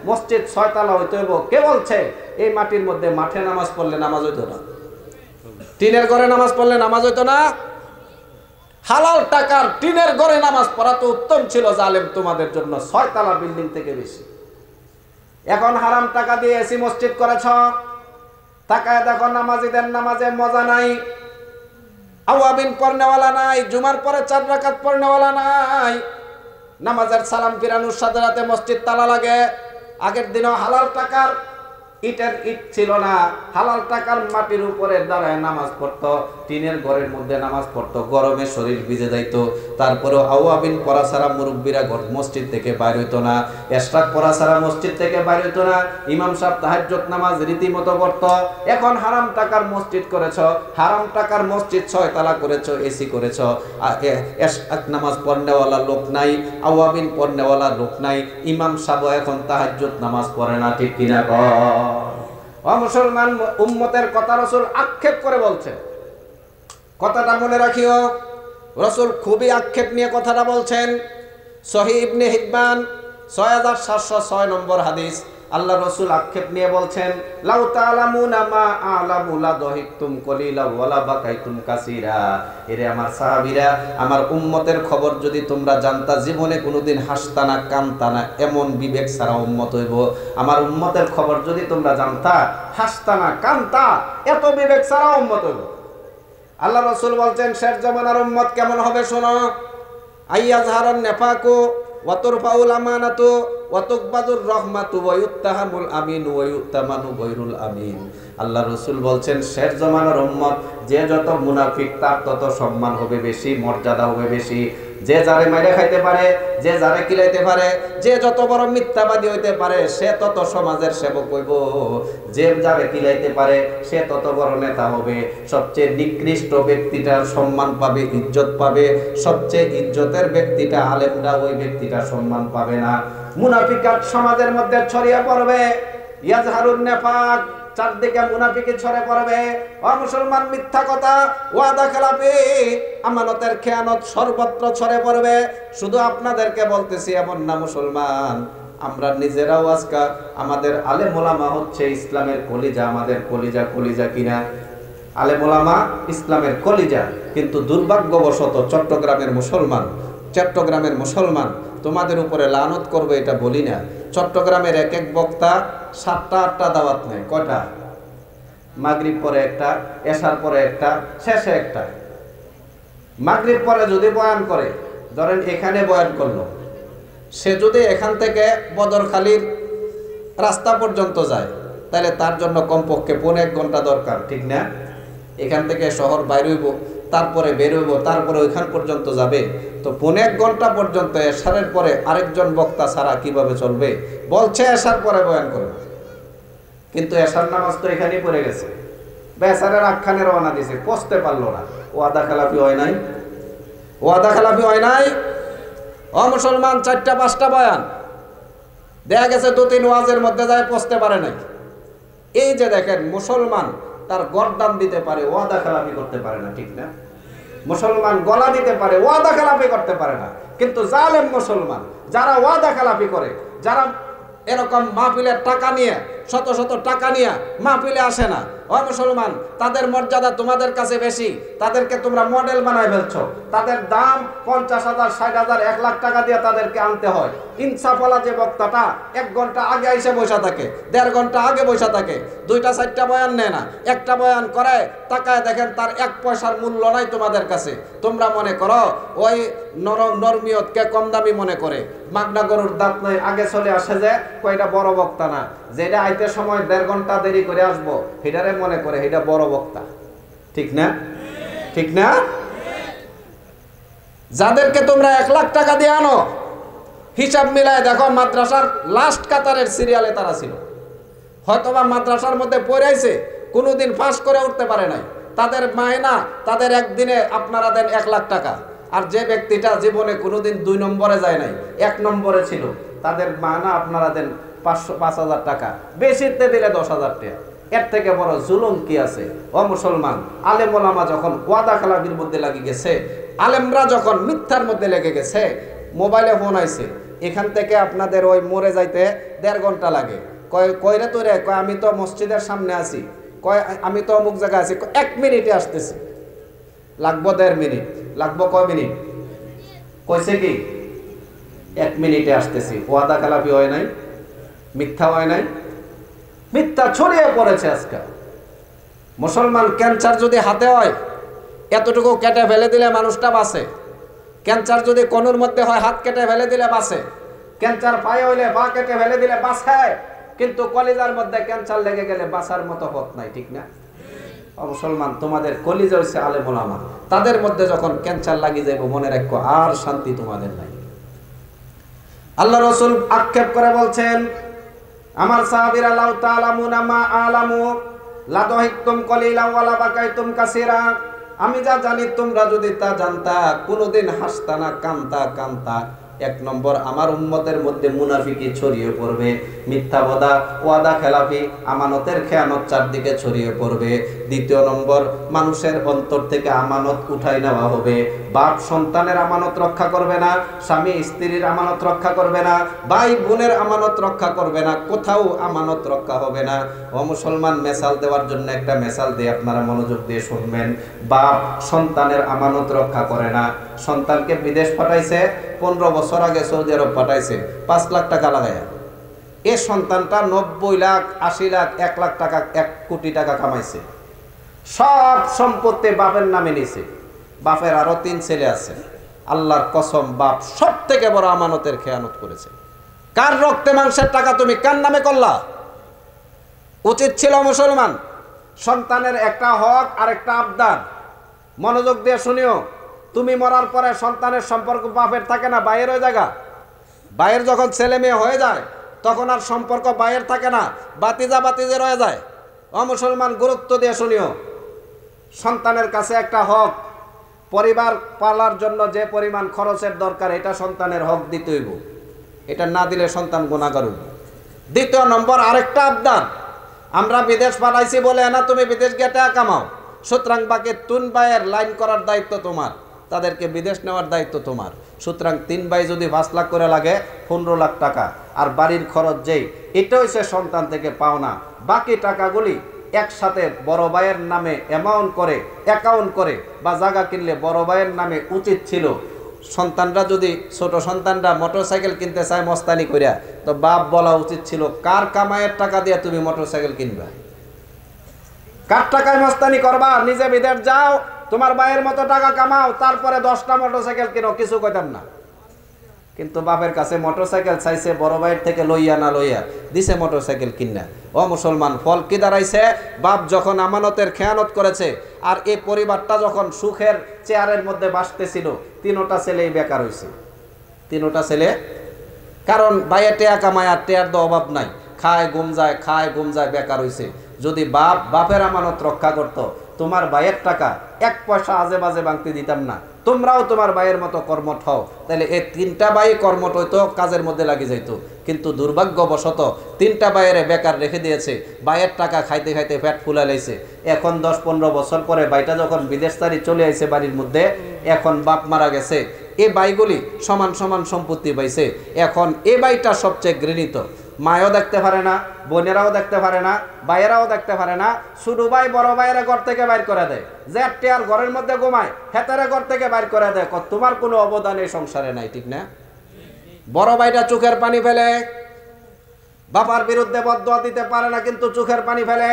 মসজিদ 6 তলা হইতে হইব। কে বলছে এই মাটির মধ্যে মাঠে নামাজ পড়লে নামাজ হইতো না? টিনের ঘরে নামাজ পড়লে নামাজ হইতো না? হালাল টাকার টিনের ঘরে নামাজ পড়া তো উত্তম ছিল জালেম তোমাদের জন্য, 6 তলা বিল্ডিং থেকে বেশি। এখন হারাম টাকা দিয়ে এসি মসজিদ করেছ, তাকায় দেখো নামাজিদের নামাজে মজা নাই, আওয়াবিন পড়নেওয়ালা নাই, জুমার পরে 4 রাকাত পড়নেওয়ালা নাই, নামাজের সালাম ফিরানোর সাথে সাথে মসজিদ তালা লাগে। আগের দিনও হালাল টাকার ইটের ইট ছিল না, হালাল টাকার মাটির উপরে দাঁড়ায় নামাজ পড়তো, টিনের ঘরের মধ্যে নামাজ পড়তো, গরমে শরীর ভিজে যাইতো। তারপরেও আওয়াবিন পড়া ছাড়া মুরব্বীরা মসজিদ থেকে বাইর হইতো না, এশরাক পড়া ছাড়া মসজিদ থেকে বাইর হইতো না। ইমাম সাহেব তাহাজ্জুদ নামাজ রীতিমতো পড়তো। এখন হারাম টাকার মসজিদ করেছ, হারাম টাকার মসজিদ 6 তলা করেছ, এসি করেছ, এশরাক নামাজ পড়নেওয়ালা লোক নাই, আওয়াবিন পড়নেওয়ালা লোক নাই, ইমাম সাহেব এখন তাহাজ্জুদ নামাজ পড়ে না। ঠিক কিনা কর? মুসলমান উম্মতের কথা রাসূল আক্ষেপ করে বলছেন, কথাটা মনে রাখিও। রাসূল খুবই আক্ষেপ নিয়ে কথাটা বলছেন। সহিহ ইবনে হিব্বান 6706 নম্বর হাদিস, আল্লাহ রাসূল আক্ষেপ নিয়ে বলছেন, লাউ তাআলামুনা মা আ'লামু লা দাহিকতুম কলিলা ওয়া লা বাকাইতুম কাসীরা। এরে আমার সাহাবীরা, আমার উম্মতের খবর যদি তোমরা জানতা, জীবনে কোনোদিন হাসতা না, কাঁদতা না, এমন বিবেক ছাড়া উম্মত হইব। আমার উম্মতের খবর যদি তোমরা জানতা, হাসতা না, কাঁদতা, এত বিবেক ছাড়া উম্মত হইব। আল্লাহ রাসূল বলছেন শেষ জামানার উম্মত কেমন হবে শোনো। আইয়াজহারান নিফাকু ওয়া তুরফাউল আমানাতু ওয়া তুকবাদুর রাহমাতু ওয়া ইউত্তাহামুল আমিন ওয়া ইউতামানু গায়রুল আমিন। আল্লাহ রাসূল বলছেন শেষ জামানার উম্মত যে যত মুনাফিক তার তত সম্মান হবে বেশি, মর্যাদা হবে বেশি। যে যারে মাইরে খাইতে পারে, যে যারে কিলাইতে পারে, যে যত বড় মিথ্যাবাদী হইতে পারে, সে তত সমাজের সেবক হইব। যে যারে কিলাইতে পারে সে তত বড় নেতা হবে। সবচেয়ে নিকৃষ্ট ব্যক্তিটার সম্মান পাবে, ইজ্জত পাবে। সবচেয়ে ইজ্জতের ব্যক্তিটা আলেমরা, ওই ব্যক্তিটা সম্মান পাবে না। মুনাফিকাত সমাজের মধ্যে ছড়িয়ে পড়বে। ইয়াজহারুন নিফাক, চারদিকে মুনাফিকি ছড়ে পড়বে। ও মুসলমান, মিথ্যা কথা, ওয়াদা খেলাপি, আমানতের খেয়ানত সর্বত্র ছড়ে পড়বে। শুধু আপনাদেরকে বলতেছি এমন না মুসলমান, আমরা নিজেরাও আজকে আমাদের আলেম ওলামা হচ্ছে ইসলামের কলিজা। আমাদের কলিজা কলিজা কিনা? আলেম ওলামা ইসলামের কলিজা। কিন্তু দুর্ভাগ্যবশত চট্টগ্রামের মুসলমান তোমাদের উপরে লানত করবে এটা বলি না। চট্টগ্রামের এক এক বক্তা 7টা-8টা দাওয়াত নেয়। কয়টা? মাগরিব পরে একটা, এশার পরে একটা, শেষে একটা। মাগরিব পরে যদি বয়ান করে, ধরেন এখানে বয়ান করলো, সে যদি এখান থেকে বদরখালীর রাস্তা পর্যন্ত যায়, তাহলে তার জন্য কমপক্ষে 1.5 ঘন্টা দরকার, ঠিক না? এখান থেকে শহর বাইর হইব, তারপরে বের হইব, তারপরে ওইখান পর্যন্ত যাবে, তো 1.5 ঘন্টা পর্যন্ত এশারের পরে আরেকজন বক্তা ছাড়া কিভাবে চলবে? বলছে এশার পরে বয়ান করবে, কিন্তু এশার নামাজ তো এখানেই পড়ে গেছে, বেচারের আখ্যানে রওনা দিয়েছে, পৌঁছতে পারলো না। ওয়াদা খেলাফি হয় নাই? ওয়াদা খেলাফি হয় নাই? ও মুসলমান, 4টা-5টা বয়ান দেখা গেছে 2-3 ওয়াজের মধ্যে যায়, পৌঁছতে পারে নাই। এই যে দেখেন, মুসলমান তার গর্দান দিতে পারে, ওয়াদা খেলাফি করতে পারে না, ঠিক না? মুসলমান গলা দিতে পারে, ওয়াদা খেলাফি করতে পারে না। কিন্তু জালেম মুসলমান যারা ওয়াদা খেলাফি করে, যারা এরকম মাহফিলের টাকা নিয়ে, শত শত টাকা নিয়ে মাহফিলে আসে না, ও মুসলমান, তাদের মর্যাদা তোমাদের কাছে বেশি। তাদেরকে তোমরা মডেল বানায় ফেলছো। তাদের দাম 50,000, 60,000, 1 লাখ টাকা দিয়ে তাদেরকে আনতে হয়। ইনসাফওয়ালা যে বক্তাটা 1 ঘন্টা আগে এসে বসে থাকে, 1.5 ঘন্টা আগে বসে থাকে, 2টা-4টা বয়ান নেয় না, একটা বয়ান করে, তাকায় দেখেন তার 1 পয়সার মূল্য নাই তোমাদের কাছে। তোমরা মনে করো ওই নরমিয়তকে কম দামি মনে করে, মাগনা গরুর দাঁত নয়, আগে চলে আসে যে কয়টা বড় বক্তা না, যেটা আইতে সময় 1.5 ঘন্টা দেরি করে আসবো, সেটারে মনে করে এটা বড় বক্তা, ঠিক না? ঠিক না? যাদেরকে তোমরা 1 লাখ টাকা দিয়ে আনো, হিসাব মিলায় দেখো মাদ্রাসার লাস্ট কাতারের সিরিয়ালে তারা ছিল। হয়তোবা মাদ্রাসার মধ্যে পড়াইছে, কোনোদিন পাস করে উঠতে পারে নাই। তাদের মায়না, তাদের একদিনে আপনারা দেন 1 লাখ টাকা। আর যে ব্যক্তিটা জীবনে কোনোদিন 2 নম্বরে যায় নাই, 1 নম্বরে ছিল, তাদের মায়না আপনারা দেন 5,000 টাকা, বেশিতে দিলে 10,000 টাকা। এর থেকে বড় জুলুম কি আছে? ও মুসলমান, আলেম ওলামা যখন ওয়াদা খেলাফির মধ্যে লাগি গেছে, আলেমরা যখন মিথ্যার মধ্যে লেগে গেছে, মোবাইলে ফোন আইছে, এখান থেকে আপনাদের ওই মরে যাইতে 1.5 ঘন্টা লাগে। কয়রে তোরে? কয় আমি তো মসজিদের সামনে আছি। কয় আমি তো অমুক জায়গায় আছি। 1 মিনিটে আসতেছি। লাগবো 1.5 মিনিট। লাগবো কয় মিনিট? কইছে কি 1 মিনিটে আসতেছি। ওয়াদা খেলাপি হয় নাই, মিথ্যা হয় নাই, মিথ্যা ছড়িয়ে পড়েছে আজকে। মুসলমান ক্যান্সার যদি হাতে হয়, এতটুকু কেটে ফেলে দিলে মানুষটা বাঁচে। ক্যান্সার যদি কোণের মধ্যে হয়, হাত কেটে ফেলে দিলে বাঁচে। ক্যান্সার পায়ে হইলে পা কেটে ফেলে দিলে বাঁচে। কিন্তু কলিজার মধ্যে ক্যান্সার লেগে গেলে বাঁচার মতো পথ নাই, ঠিক না? মুসলমান, তোমাদের কলিজা হচ্ছে আলেম ওলামা, তাদের মধ্যে যখন ক্যান্সার লাগিয়ে যাবে, মনে রাখো আর শান্তি তোমাদের নাই। আল্লাহ রাসূল আক্ষেপ করে বলছেন, আমার সাহাবীরা লাউ তাআলামুনা মা আলামু লা দাহিকতুম কলিলা ওয়া লা বাকাইতুম কাসীরা। আমি যা জানি তোমরা যদি তা জানতা, কোনোদিন হাসতা না, কানতা। 1 নম্বর, আমার উম্মতের মধ্যে মুনাফিকি ছড়িয়ে পড়বে, মিথ্যাবাদা, ওয়াদা খেলাফি, আমানতের খেয়ানত চারদিকে ছড়িয়ে পড়বে। 2 নম্বর, মানুষের অন্তর থেকে আমানত উঠাই নেওয়া হবে। বাপ সন্তানের আমানত রক্ষা করবে না, স্বামী স্ত্রীর আমানত রক্ষা করবে না, ভাই বোনের আমানত রক্ষা করবে না, কোথাও আমানত রক্ষা হবে না। ও মুসলমান, মেসাল দেওয়ার জন্য একটা মেসাল দিয়ে আপনারা মনোযোগ দিয়ে শুনবেন। বাপ সন্তানের আমানত রক্ষা করে না। সন্তানকে বিদেশ পাঠাইছে, 15 বছর আগে সৌদি আরব পাঠাইছে, 5 লাখ টাকা লাগায়। এ সন্তানটা 90 লাখ, 80 লাখ, 1 লাখ টাকা, 1 কোটি টাকা কামাইছে। সব সম্পত্তি বাপের নামে নিছে। বাপের আরো 3 ছেলে আছে। আল্লাহর কসম, বাপ সব থেকে বড় আমানতের খেয়ানত করেছে। কার রক্তে মাংসের টাকা তুমি কার নামে করলা? উচিত ছিল মুসলমান, সন্তানের একটা হক আর একটা আবদার। মনোযোগ দিয়ে শুনিও, তুমি মরার পরে সন্তানের সম্পর্ক বাপের থাকে না, বাইরের হয়ে জায়গা। বাইরের যখন ছেলে মেয়ে হয়ে যায়, তখন আর সম্পর্ক বাইরের থাকে না, বাতিজা রয়ে যায়। ও মুসলমান, গুরুত্ব দিয়ে শুনিও, সন্তানের কাছে একটা হক, পরিবার পালার জন্য যে পরিমাণ খরচের দরকার, এটা সন্তানের হক দিতে হইব। এটা না দিলে সন্তান গুনাহগার হইব। 2 নম্বর, আরেকটা আবদার, আমরা বিদেশ পাঠাইছি বলে না তুমি বিদেশ গিয়ে টাকা কামাও, সুতরাং বাকি 3 ভাইয়ের লাইন করার দায়িত্ব তোমার, তাদেরকে বিদেশ নেওয়ার দায়িত্ব তোমার। সুতরাং 3 ভাই যদি 5 লাখ করে লাগে, 15 লাখ টাকা। আর বাড়ির খরচ যেই, এটা হচ্ছে সন্তান থেকে পাওনা। বাকি টাকাগুলি একসাথে বড় ভাইয়ের নামে অ্যাকাউন্ট করে বা জায়গা কিনলে বড় ভাইয়ের নামে উচিত ছিল। সন্তানরা যদি, ছোট সন্তানরা মোটরসাইকেল কিনতে চায় মস্তানি করিয়া, তো বাপ বলা উচিত ছিল, কার কামাইয়ের টাকা দিয়ে তুমি মোটরসাইকেল কিনবা? কার টাকায় মস্তানি করবা? নিজে বিদেশ যাও, তোমার ভাইয়ের মতো টাকা কামাও, তারপরে 10টা মোটরসাইকেল কিনো, কিছু কইতাম না। কিন্তু বাপের কাছে মোটরসাইকেল চাইছে, বড় ভাইয়ের থেকে লইয়া দিছে মোটরসাইকেল কিনা। ও মুসলমান, ফল কি দাঁড়াইছে? বাপ যখন আমানতের খেয়ানত করেছে, আর এই পরিবারটা যখন সুখের চেয়ারের মধ্যে বাসতেছিল, 3টা ছেলেই বেকার হয়েছে। 3টা ছেলে, কারণ ভাইয়ে টেয়া কামায়, আর টেয়ার তো অভাব নাই, খায় ঘুম যায়, বেকার হয়েছে। যদি বাপের আমানত রক্ষা করত, তোমার ভাইয়ের টাকা 1 পয়সা আজে বাজে ভাঙতে দিতাম না, তোমরাও তোমার ভাইয়ের মতো কর্মঠ হও, তাহলে এই 3টা ভাই কর্মঠ হইতো, কাজের মধ্যে লাগি যাইতো। কিন্তু দুর্ভাগ্যবশত 3টা ভাইয়ের বেকার রেখে দিয়েছে, ভাইয়ের টাকা খাইতে পেট ফুলা লাইছে। এখন 10-15 বছর পরে ভাইটা যখন বিদেশ তারি চলে আইছে বাড়ির মধ্যে, এখন বাপ মারা গেছে, এই ভাইগুলি সমান সম্পত্তি পাইছে। এখন এই ভাইটা সবচেয়ে ঘৃণিত। মায়ও দেখতে পারে না, বোনেরাও দেখতে পারে না, ভাইয়েরাও দেখতে পারে না। ছোট ভাই বড় ভাইয়েরা ঘর থেকে বাইর করে দেয়, যে টেয়ার ঘরের মধ্যে ঘুমায়, হেতারে ঘর থেকে বাইর করে দেয়। তোমার কোনো অবদান এই সংসারে নাই, ঠিক না? বড় ভাইটা চোখের পানি ফেলে, বাবার বিরুদ্ধে বদদোয়া দিতে পারে না, কিন্তু চোখের পানি ফেলে,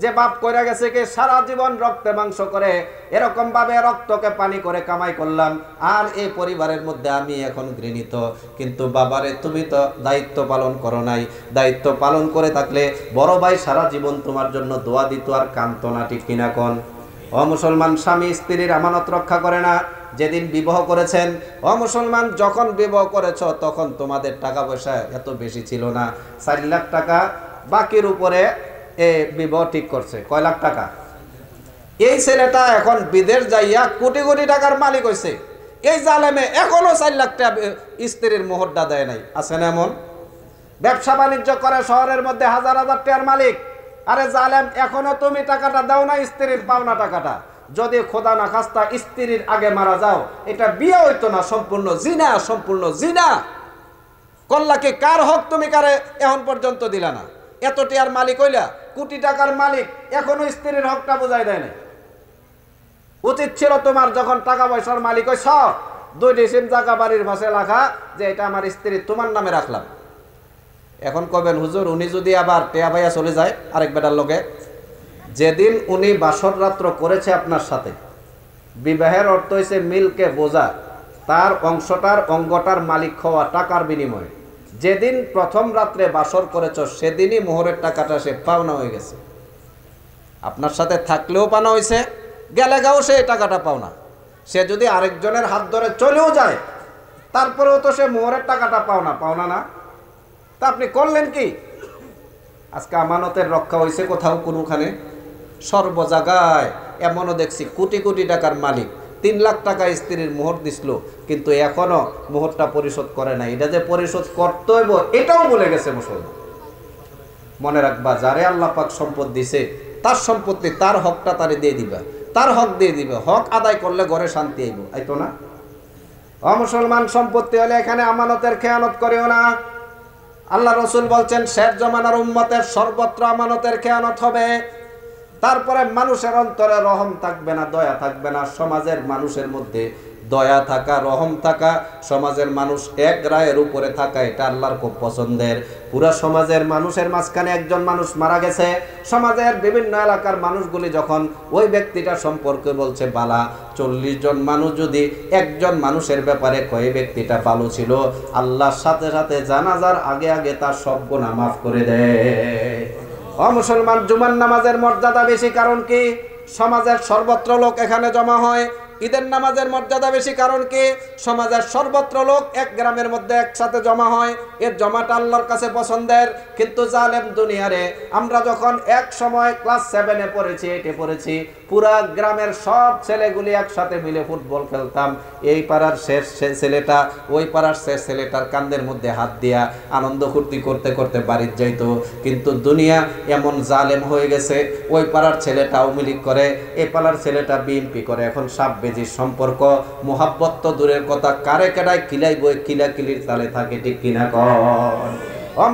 যে বাপ কইরা গেছে কি সারা জীবন রক্তে মাংস করে, এরকম ভাবে রক্তকে পানি করে কামাই করলাম, আর এই পরিবারের মধ্যে আমি এখন ঘৃণিত। কিন্তু বাবারে, তুমি তো দায়িত্ব পালন করো নাই। দায়িত্ব পালন করে থাকলে বড় ভাই সারা জীবন তোমার জন্য দোয়া দিত আর কাঁদতো না, ঠিক কিনা কোন? ও মুসলমান, স্বামী স্ত্রীর আমানত রক্ষা করে না। যেদিন বিবাহ করেছেন, ও মুসলমান, যখন বিবাহ করেছ তখন তোমাদের টাকা পয়সা এত বেশি ছিল না। 4 লাখ টাকা বাকির উপরে বিবাহ ঠিক করছে। কয় লাখ টাকা? এই ছেলেটা এখন বিদেশ যাইয়া কোটি টাকার মালিক হয়েছে। এই জালেমে এখনো 4 লাখ টাকা স্ত্রীর মোহরটা দেয় নাই। আছে না এমন? ব্যবসা বাণিজ্য করে শহরের মধ্যে হাজার টাকার মালিক। আরে জালেম, এখনো তুমি টাকাটা দাও না, স্ত্রীর পাওনা টাকাটা। যদি খোদা না খাস্তা স্ত্রীর আগে মারা যাও, এটা বিয়ে হইতো না, সম্পূর্ণ জিনা। কল্লা কি কার হক তুমি কারে এখন পর্যন্ত দিলা না? এত টিয়ার মালিক হইলা, কোটি টাকার মালিক, এখনো স্ত্রীর হকটা বোঝাই দেয় না। উচিত ছিল তোমার যখন টাকা পয়সার মালিক হইছ 2 ডিসিম জায়গা বাড়ির পাশে রাখা, যে এটা আমার স্ত্রী তোমার নামে রাখলাম। এখন কবেন হুজুর উনি যদি আবার টেয়া ভাইয়া চলে যায় আরেক বেটার লোকে, যেদিন উনি বাসর রাত্র করেছে আপনার সাথে, বিবাহের অর্থ হয়েছে মিলকে বোঝা, তার অংশটার অঙ্গটার মালিক হওয়া টাকার বিনিময়ে। যেদিন প্রথম রাত্রে বাসর করেছ সেদিনই মোহরের টাকাটা সে পাওনা হয়ে গেছে। আপনার সাথে থাকলেও পাওনা হয়েছে, গেলে গাও সে টাকাটা পাওনা। সে যদি আরেকজনের হাত ধরে চলেও যায় তারপরেও তো সে মোহরের টাকাটা পাওনা না। তা আপনি করলেন কি? আজকে আমানতের রক্ষা হয়েছে কোথাও কোনোখানে? সর্ব জায়গায় এমনও দেখছি কোটি কোটি টাকার মালিক 3 লাখ টাকা স্ত্রীর মোহর দিছিল, কিন্তু এখনো মোহরটা পরিশোধ করে নাই। এটা যে পরিশোধ করতে হইব এটাও বলে গেছে মুসলমান। মনে রাখবা, যারে আল্লাহ পাক সম্পদ দিছে তার সম্পত্তি তার হকটা তারে দিয়ে দিবা, তার হক দিয়ে দিবে। হক আদায় করলে ঘরে শান্তি আইব, আইতো না? অমুসলমান সম্পত্তি হলে এখানে আমানতের খেয়ানত করিও না। আল্লাহ রসুল বলছেন শেষ জমানার উম্মতের সর্বত্র আমানতের খেয়ানত হবে। তারপরে মানুষের অন্তরে রহম থাকবে না, দয়া থাকবে না। সমাজের মানুষের মধ্যে দয়া থাকা, রহম থাকা, সমাজের মানুষ এক রায়ের উপরে থাকা, এটা আল্লাহর খুব পছন্দের। পুরা সমাজের মানুষের মাঝখানে একজন মানুষ মারা গেছে, সমাজের বিভিন্ন এলাকার মানুষগুলি যখন ওই ব্যক্তিটা সম্পর্কে বলছে বালা, 40 জন মানুষ যদি একজন মানুষের ব্যাপারে কয় ব্যক্তিটা ভালো ছিল, আল্লাহর সাথে সাথে জানাজার আগে আগে তার সব গুনাহ মাফ করে দেয়। মুসলমান, জুমার নামাজের মর্যাদা বেশি কারণ কি? সমাজের সর্বত্র লোক এখানে জমা হয়। ঈদের নামাজের মর্যাদা বেশি কারণ কি? সমাজের সর্বত্র লোক এক গ্রামের মধ্যে একসাথে জমা হয়। এর জমাটা আল্লাহর কাছে পছন্দের। কিন্তু জালেম দুনিয়ারে, আমরা যখন এক সময় ক্লাস 7-এ পড়েছি, 8-এ পড়েছি, পুরা গ্রামের সব ছেলেগুলি একসাথে মিলে ফুটবল খেলতাম। এই পাড়ার শেষ ছেলেটা ওই পাড়ার শেষ ছেলেটার কান্দের মধ্যে হাত দিয়া আনন্দ ফুর্তি করতে করতে বাড়ির যাইত। কিন্তু দুনিয়া এমন জালেম হয়ে গেছে, ওই পাড়ার ছেলেটা আওয়ামী লীগ করে, এই পাড়ার ছেলেটা বিএনপি করে। এখন সাব বেজির সম্পর্ক, মোহাব্বত তো দূরের কথা, কারে কেডায় কিলাই বই কিলাকিলির তালে থাকে, ঠিক কিনা কর?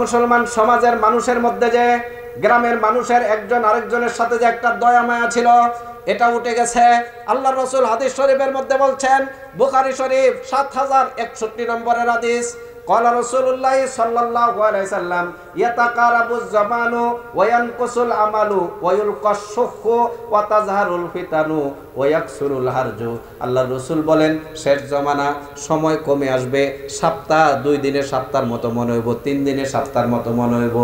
মুসলমান, সমাজের মানুষের মধ্যে যে গ্রামের মানুষের একজন আরেকজনের সাথে যে একটা দয়া মায়া ছিল, এটা উঠে গেছে। আল্লাহ রসুল হাদিস শরীফের মধ্যে বলছেন, বুখারী শরীফ 7061 নম্বরের হাদিস, قال رسول الله صلى الله عليه وسلم يتقارب الزمان وينقص العمل ويلقى الشح وتظهر الفتن ويكثر الحرج। আল্লাহর রাসূল বলেন শেষ জমানা, সময় কমে আসবে। সপ্তাহ 2 দিনের সপ্তাহের মতো মনে হইব, 3 দিনের সপ্তাহের মতো মনে হইব।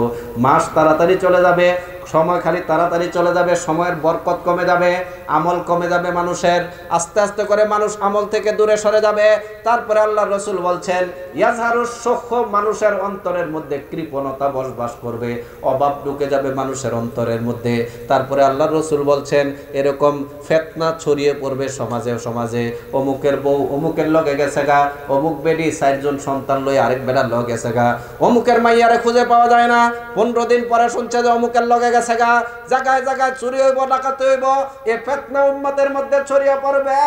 মাস তাড়াতাড়ি চলে যাবে, সময় খালি তাড়াতাড়ি চলে যাবে, সময়ের বরকত কমে যাবে, আমল কমে যাবে মানুষের। আস্তে আস্তে করে মানুষ আমল থেকে দূরে সরে যাবে। তারপরে আল্লাহর রাসূল বলছেন ইয়াজহারুস সুখ, মানুষের অন্তরের মধ্যে কৃপণতা বসবাস করবে, অভাব ঢুকে যাবে মানুষের অন্তরের মধ্যে। তারপরে আল্লাহর রাসূল বলছেন এরকম ফিতনা ছড়িয়ে পড়বে সমাজে সমাজে। অমুকের বউ অমুকের লগে গেছে গা, অমুক বেডি 4 জন সন্তান লই আরেক বেটার লগে গেছে গা, অমুকের মাইয়ারে খুঁজে পাওয়া যায় না। 15 দিন পরে শুনছে যে অমুকের লগে গেছে গা। জায়গায় জায়গায় চুরি হইব, ডাকাতি হইব, এ ফিতনা উম্মতের মধ্যে ছড়িয়ে পড়বে।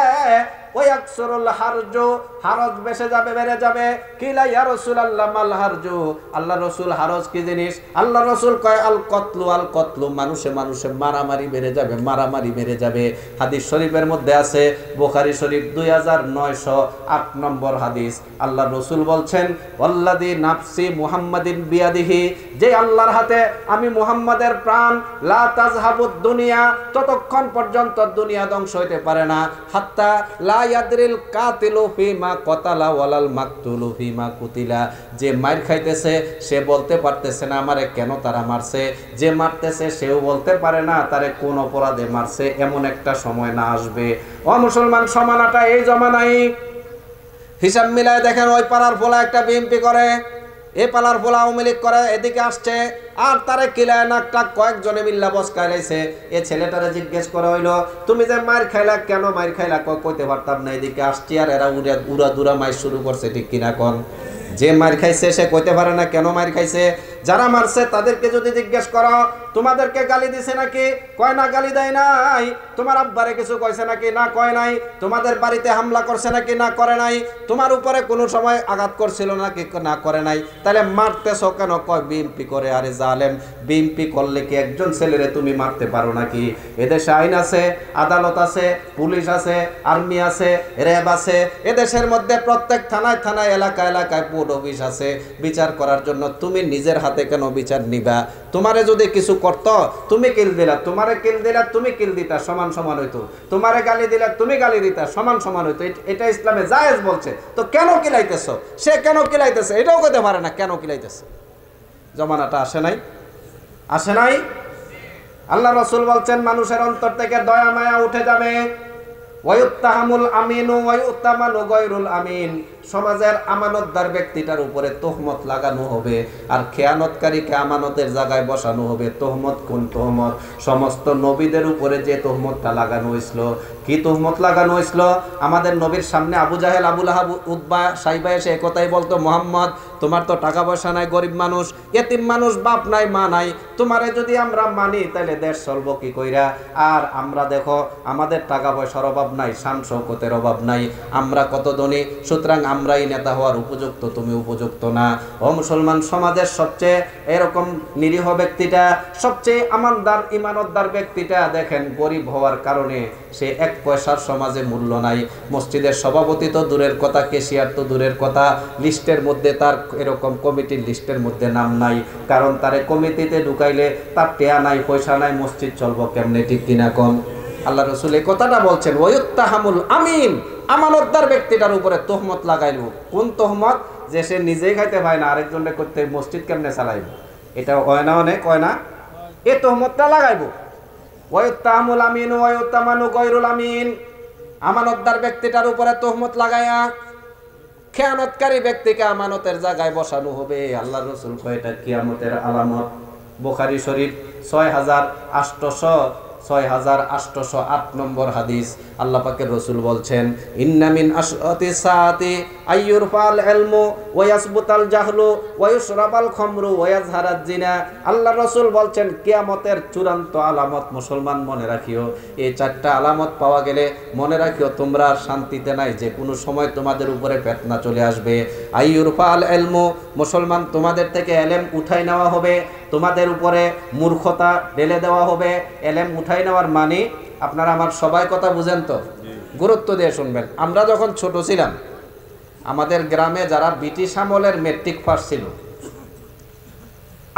ওয়াকসুরুল হারজু, হারজ বেশে যাবে, বেড়ে যাবে। কিলা ইয়া রাসূলুল্লাহ মাল হারজু, আল্লাহ রাসূল হারজ কি জিনিস? আল্লাহ রাসূল কয় আল কতলু, আল কতলু, মানুষে মানুষে মারামারি বেড়ে যাবে, মারামারি বেড়ে যাবে। হাদিস শরীফের মধ্যে আছে, বুখারী শরীফ 2908 নম্বর হাদিস। আল্লাহ রাসূল বলছেন ওয়াল্লাযী নাফসি মুহাম্মাদিন বিয়াদিহি, যে আল্লাহর হাতে আমি মুহাম্মাদের প্রাণ, লা তাযহাবুদ দুনিয়া, ততক্ষণ পর্যন্ত দুনিয়া ধ্বংস হইতে পারে না, হাত্তা লা ইয়াদরিল কাতিলু ফিমা কতালা ওয়ালাল মাকতুলু ফিমা কুতিলা, যে মার খাইতেছে সে বলতে পারতেছে না আমারে কেন তারা মারছে, যে মারতেছে সেও বলতে পারে না তারে কোন অপরাধে মারছে। এমন একটা সময় না আসবে? ও মুসলমান, সমানাটা এই জমানায়। হিসাব মিলায় দেখেন, ওই পাড়ার ফোলা একটা বিএমপি করে, এ পালার ফোলা আওয়ামী লীগ করে, এদিকে আসছে, আর তারে কিলায় নাকটা কয়েকজনে মিল্লা বসকায় রয়েছে। এ ছেলেটারে জিজ্ঞেস করা হইলো তুমি যে মার খাইলা, কেন মার খাইলা? কইতে পারতাম না, এদিকে আসছি, আর এরা উড়া দুরা মার শুরু করছে, ঠিক কিনা কোন? যে মার খাইছে সে কইতে পারে না কেন মার খাইছে। যারা মারছে তাদেরকে যদি জিজ্ঞেস করো তোমাদেরকে গালি দিছে নাকি, কয় না গালি দেয় নাই। তোমার আব্বারে কিছু কইছে নাকি, না কয় নাই। তোমাদের বাড়িতে হামলা করছে নাকি, না করে নাই। তোমার উপরে কোনো সময় আঘাত করছিল নাকি, না করে নাই। তাহলে মারতেছ কেন, কয় বিএমপি করে। আরে জালেম, বিএমপি করলে কি একজন ছেলেরে তুমি মারতে পারো নাকি? এদেশে আইন আছে, আদালত আছে, পুলিশ আছে, আর্মি আছে, র্যাব আছে। এদেশের মধ্যে প্রত্যেক থানায় থানায়, এলাকা এলাকায় পোর্ট অফিস আছে বিচার করার জন্য। তুমি নিজের হাতে কেন বিচার নিবা? তোমারে যদি কিছু করত, তুমি কিল দিলা, তোমারে কিল দিলা, তুমি কিল দিতা, সমান সমান হইতো। তোমারে গালি দিলা, তুমি গালি দিতা, সমান সমান হইতো। এটা ইসলামে জায়েজ বলছে। তো কেন কিলাইতেছ? সে কেন কিলাইতেছে এটাও কইতে পারে না, কেন কিলাইতেছে। জমানাটা আসে নাই, আসে নাই। আল্লাহ রাসূল বলছেন মানুষের অন্তর থেকে দয়া মায়া উঠে যাবে। ওয়ায়ুত্তাহামুল আমিনু ওয়ায়ুত্তামানু গায়রুল আমিন। সমাজের আমানতদার ব্যক্তিটার উপরে তহমত লাগানো হবে, আর খেয়ানতকারীকে আমানতের জায়গায় বসানো হবে। তহমত কোন তহমত? সমস্ত নবীদের উপরে যে তহমতটা লাগানো হয়েছিল। কি তহমত লাগানো হয়েছিল? আমাদের নবীর সামনে আবু জাহেল, আবু লাহাব, উতবা, সাইবা এসে একথাই বলতো, মোহাম্মদ তোমার তো টাকা পয়সা নাই, গরিব মানুষ, এতিম মানুষ, বাপ নাই মা নাই, তোমারে যদি আমরা মানি তাহলে দেশ চলবো কি কইরা? আর আমরা দেখো আমাদের টাকা পয়সার অভাব নাই, শান শৌকতের অভাব নাই, আমরা কত ধনী, সুতরাং আমরাই নেতা হওয়ার উপযুক্ত, তুমি উপযুক্ত না। ও মুসলমান সমাজের সবচেয়ে এরকম নিরীহ ব্যক্তিটা, সবচেয়ে আমানদার ইমানতদার ব্যক্তিটা, দেখেন গরিব হওয়ার কারণে সে এক পয়সার সমাজে মূল্য নাই। মসজিদের সভাপতি তো দূরের কথা, কেশিয়ার তো দূরের কথা, লিস্টের মধ্যে তার এরকম কমিটির লিস্টের মধ্যে নাম নাই। কারণ তারে কমিটিতে ঢুকাইলে তার টেয়া নাই, পয়সা নাই, মসজিদ চলবো কেমনে? ঠিক কিনা কম? আল্লাহ রাসূল এই কথাটা বলছেন, ওয়ায়ুত্তাহামুল আমিন। আমানতদার ব্যক্তিটার উপরে তহমত লাগাইল। কোন তহমত? যে সে নিজেই খাইতে পায় না, আরেকজনকে করতে মসজিদ কেমনে চালাইব? এটা হয় না, অনেক হয় না। এই তহমতটা লাগাইব। ওয়ায়ুত্তাহামুল আমিন ওয়ায়ুত্তামানু গায়রুল আমিন। আমানতদার ব্যক্তিটার উপরে তহমত লাগাইয়া খেয়ানতকারী ব্যক্তিকে আমানতের জায়গায় বসানো হবে। আল্লাহ রাসূল কয় এটা কিয়ামতের আলামত। বুখারী শরীফ 6808 নম্বর হাদিস। আল্লাহ পাকের রাসূল বলছেন, ইন্না মিন আশরাতিস সাআতি আইয়ুরফাল ইলমু ওয়া ইয়াসবুতাল জাহলু ওয়া ইউশরাবাল খামরু ওয়া ইয়াজহারাজ জিনা। আল্লাহ রাসূল বলছেন কিয়ামতের চূড়ান্ত আলামত মুসলমান মনে রাখিও। এই চারটা আলামত পাওয়া গেলে মনে রাখিও তোমরা আর শান্তিতে নাই, যে কোনো সময় তোমাদের উপরে ফিতনা চলে আসবে। আইয়ুরফাল ইলমু, মুসলমান তোমাদের থেকে ইলম উঠাই নেওয়া হবে, তোমাদের উপরে মূর্খতা ঢেলে দেওয়া হবে। ইলম উঠাই নেওয়ার মানে আপনারা আমার সবাই কথা বুঝেন তো, গুরুত্ব দিয়ে শুনবেন। আমরা যখন ছোট ছিলাম, আমাদের গ্রামে যারা ব্রিটিশ আমলের মেট্রিক পাস ছিল,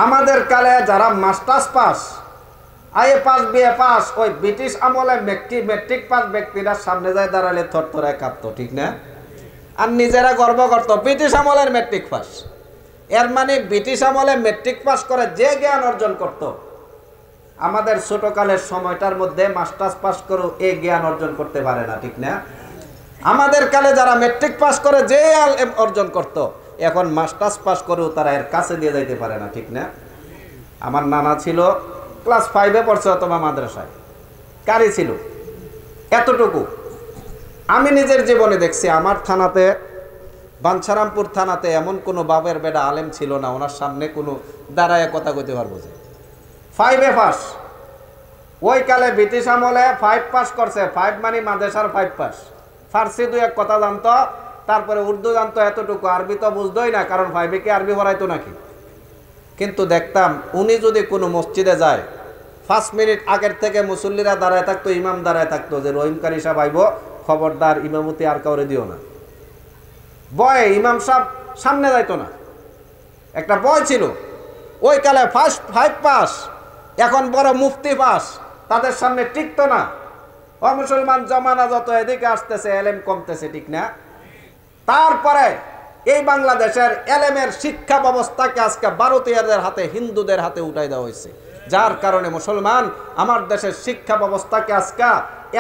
আমাদের কালে যারা masters pass, IA pass, BA pass, ওই ব্রিটিশ আমলে মেট্রিক পাস ব্যক্তিরা সামনে যায় দাঁড়ালে থরথরায় কাঁপতো, ঠিক না? আর নিজেরা গর্ব করতো ব্রিটিশ আমলের মেট্রিক পাস। এর মানে ব্রিটিশ আমলে মেট্রিক পাস করে যে জ্ঞান অর্জন করত, আমাদের ছোটকালের সময়টার মধ্যে মাস্টার্স পাস করেও এই জ্ঞান অর্জন করতে পারে না, ঠিক না? আমাদের কালে যারা মেট্রিক পাস করে যে অর্জন করত, এখন মাস্টার্স পাস করেও তারা এর কাছে দিয়ে যাইতে পারে না, ঠিক না? আমার নানা ছিল ক্লাস 5-এ পড়ছে অথবা মাদ্রাসায়, কারি ছিল এতটুকু। আমি নিজের জীবনে দেখছি আমার থানাতে, বাঞ্ছারামপুর থানাতে এমন কোনো বাবের বেটা আলেম ছিল না ওনার সামনে কোনো দাঁড়ায় কথা কইতে পারবো যে 5-এ পাস। ওই কালে ব্রিটিশ আমলে 5 পাস করছে, 5 মানে মাদ্রাসার 5 পাস। ফার্সি 2-1 কথা জানতো, তারপরে উর্দু জানতো এতটুকু, আরবি তো বুঝতোই না, কারণ 5-এ কি আরবি পড়াইতো নাকি? কিন্তু দেখতাম উনি যদি কোনো মসজিদে যায় 5 মিনিট আগের থেকে মুসল্লিরা দাঁড়ায় থাকতো, ইমাম দাঁড়ায় থাকতো যে রহিমকারী সাহেব আইব, খবরদার ইমামতি আর কাউরে দিও না। বয় ইমাম সাহেব সামনে যাইতো না, একটা বয় ছিল। ওই কালে ফার্স্ট 5 পাস, এখন বড় মুফতি পাস, তাদের সামনে টিকতো না। ও মুসলমান, জমানা যত এদিকে আসতেছে এলেম কমতেছে, ঠিক না? তারপরে এই বাংলাদেশের এলেমের শিক্ষা ব্যবস্থাকে আজকে ভারতীয়দের হাতে, হিন্দুদের হাতে উঠাই দেওয়া হয়েছে, যার কারণে মুসলমান আমার দেশের শিক্ষা ব্যবস্থাকে আজকে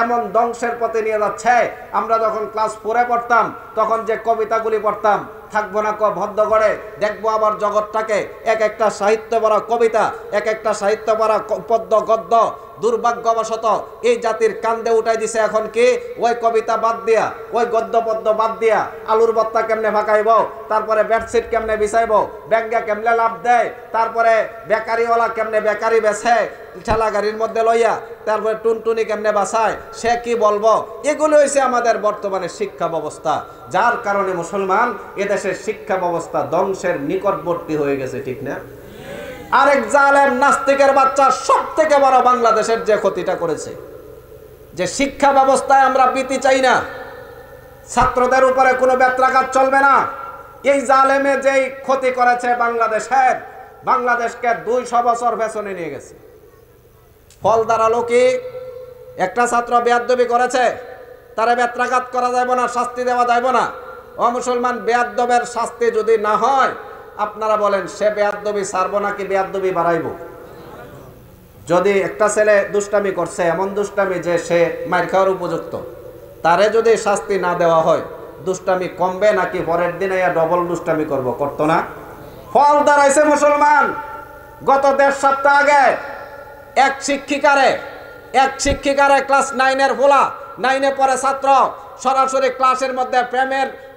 এমন ধ্বংসের পথে নিয়ে যাচ্ছে। আমরা যখন ক্লাস 4-এ পড়তাম তখন যে কবিতাগুলি পড়তাম, থাকবো না ভদ্র করে, দেখবো আবার জগৎটাকে, এক একটা সাহিত্য ভরা কবিতা, এক একটা সাহিত্য ভরা পদ্য গদ্য, দুর্ভাগ্যবশত এই জাতির কান্দে উঠাই দিছে এখন কি ওই কবিতা বাদ দিয়া, ওই গদ্য পদ্য বাদ দিয়া আলুর বত্তা কেমনে ভাকাইব, তারপরে বেডশিট কেমনে বিছাইব, ব্যাঙ্গা কেমনে লাভ দেয়, তারপরে বেকারিওয়ালা কেমনে বেকারি বেছে ঠেলা গাড়ির মধ্যে লইয়া, তারপরে টুনটুনি কেমনে বাসায় সে কি বলবো, এগুলো হয়েছে আমাদের বর্তমানে শিক্ষা ব্যবস্থা। যার কারণে মুসলমান এদেশের শিক্ষা ব্যবস্থা ধ্বংসের নিকটবর্তী হয়ে গেছে, ঠিক না? আরেক জালেম নাস্তিকের বাচ্চা সব থেকে বড় বাংলাদেশের যে ক্ষতিটা করেছে, যে শিক্ষা ব্যবস্থায় আমরা পিতি চাই না, ছাত্রদের উপরে কোনো বেত্রাঘাত চলবে না, এই জালেমে যেই ক্ষতি করেছে বাংলাদেশকে 200 বছর পেছনে নিয়ে গেছে। ফল দাঁড়ালো কি, একটা ছাত্র বেয়াদবি করেছে, তারে বেত্রাঘাত করা যাবে না, শাস্তি দেওয়া যাবে না। ও মুসলমান, বেয়াদবের শাস্তি যদি না হয়, আপনারা বলেন সে বেয়াদবি ছাড়বো নাকি বেয়াদবি বাড়াইব? যদি একটা ছেলে দুষ্টামি করছে, এমন দুষ্টামি যে সে মার খাওয়ার উপযুক্ত, তারে যদি শাস্তি না দেওয়া হয়, দুষ্টামি কমবে নাকি পরের দিনে ডবল দুষ্টামি করতো না? ফল দাঁড়াইছে মুসলমান। গত 1.5 সপ্তাহ আগে এক শিক্ষিকারে ক্লাস 9-এর ভোলা, 9-এ পড়ে ছাত্র, সরাসরি ক্লাসের মধ্যে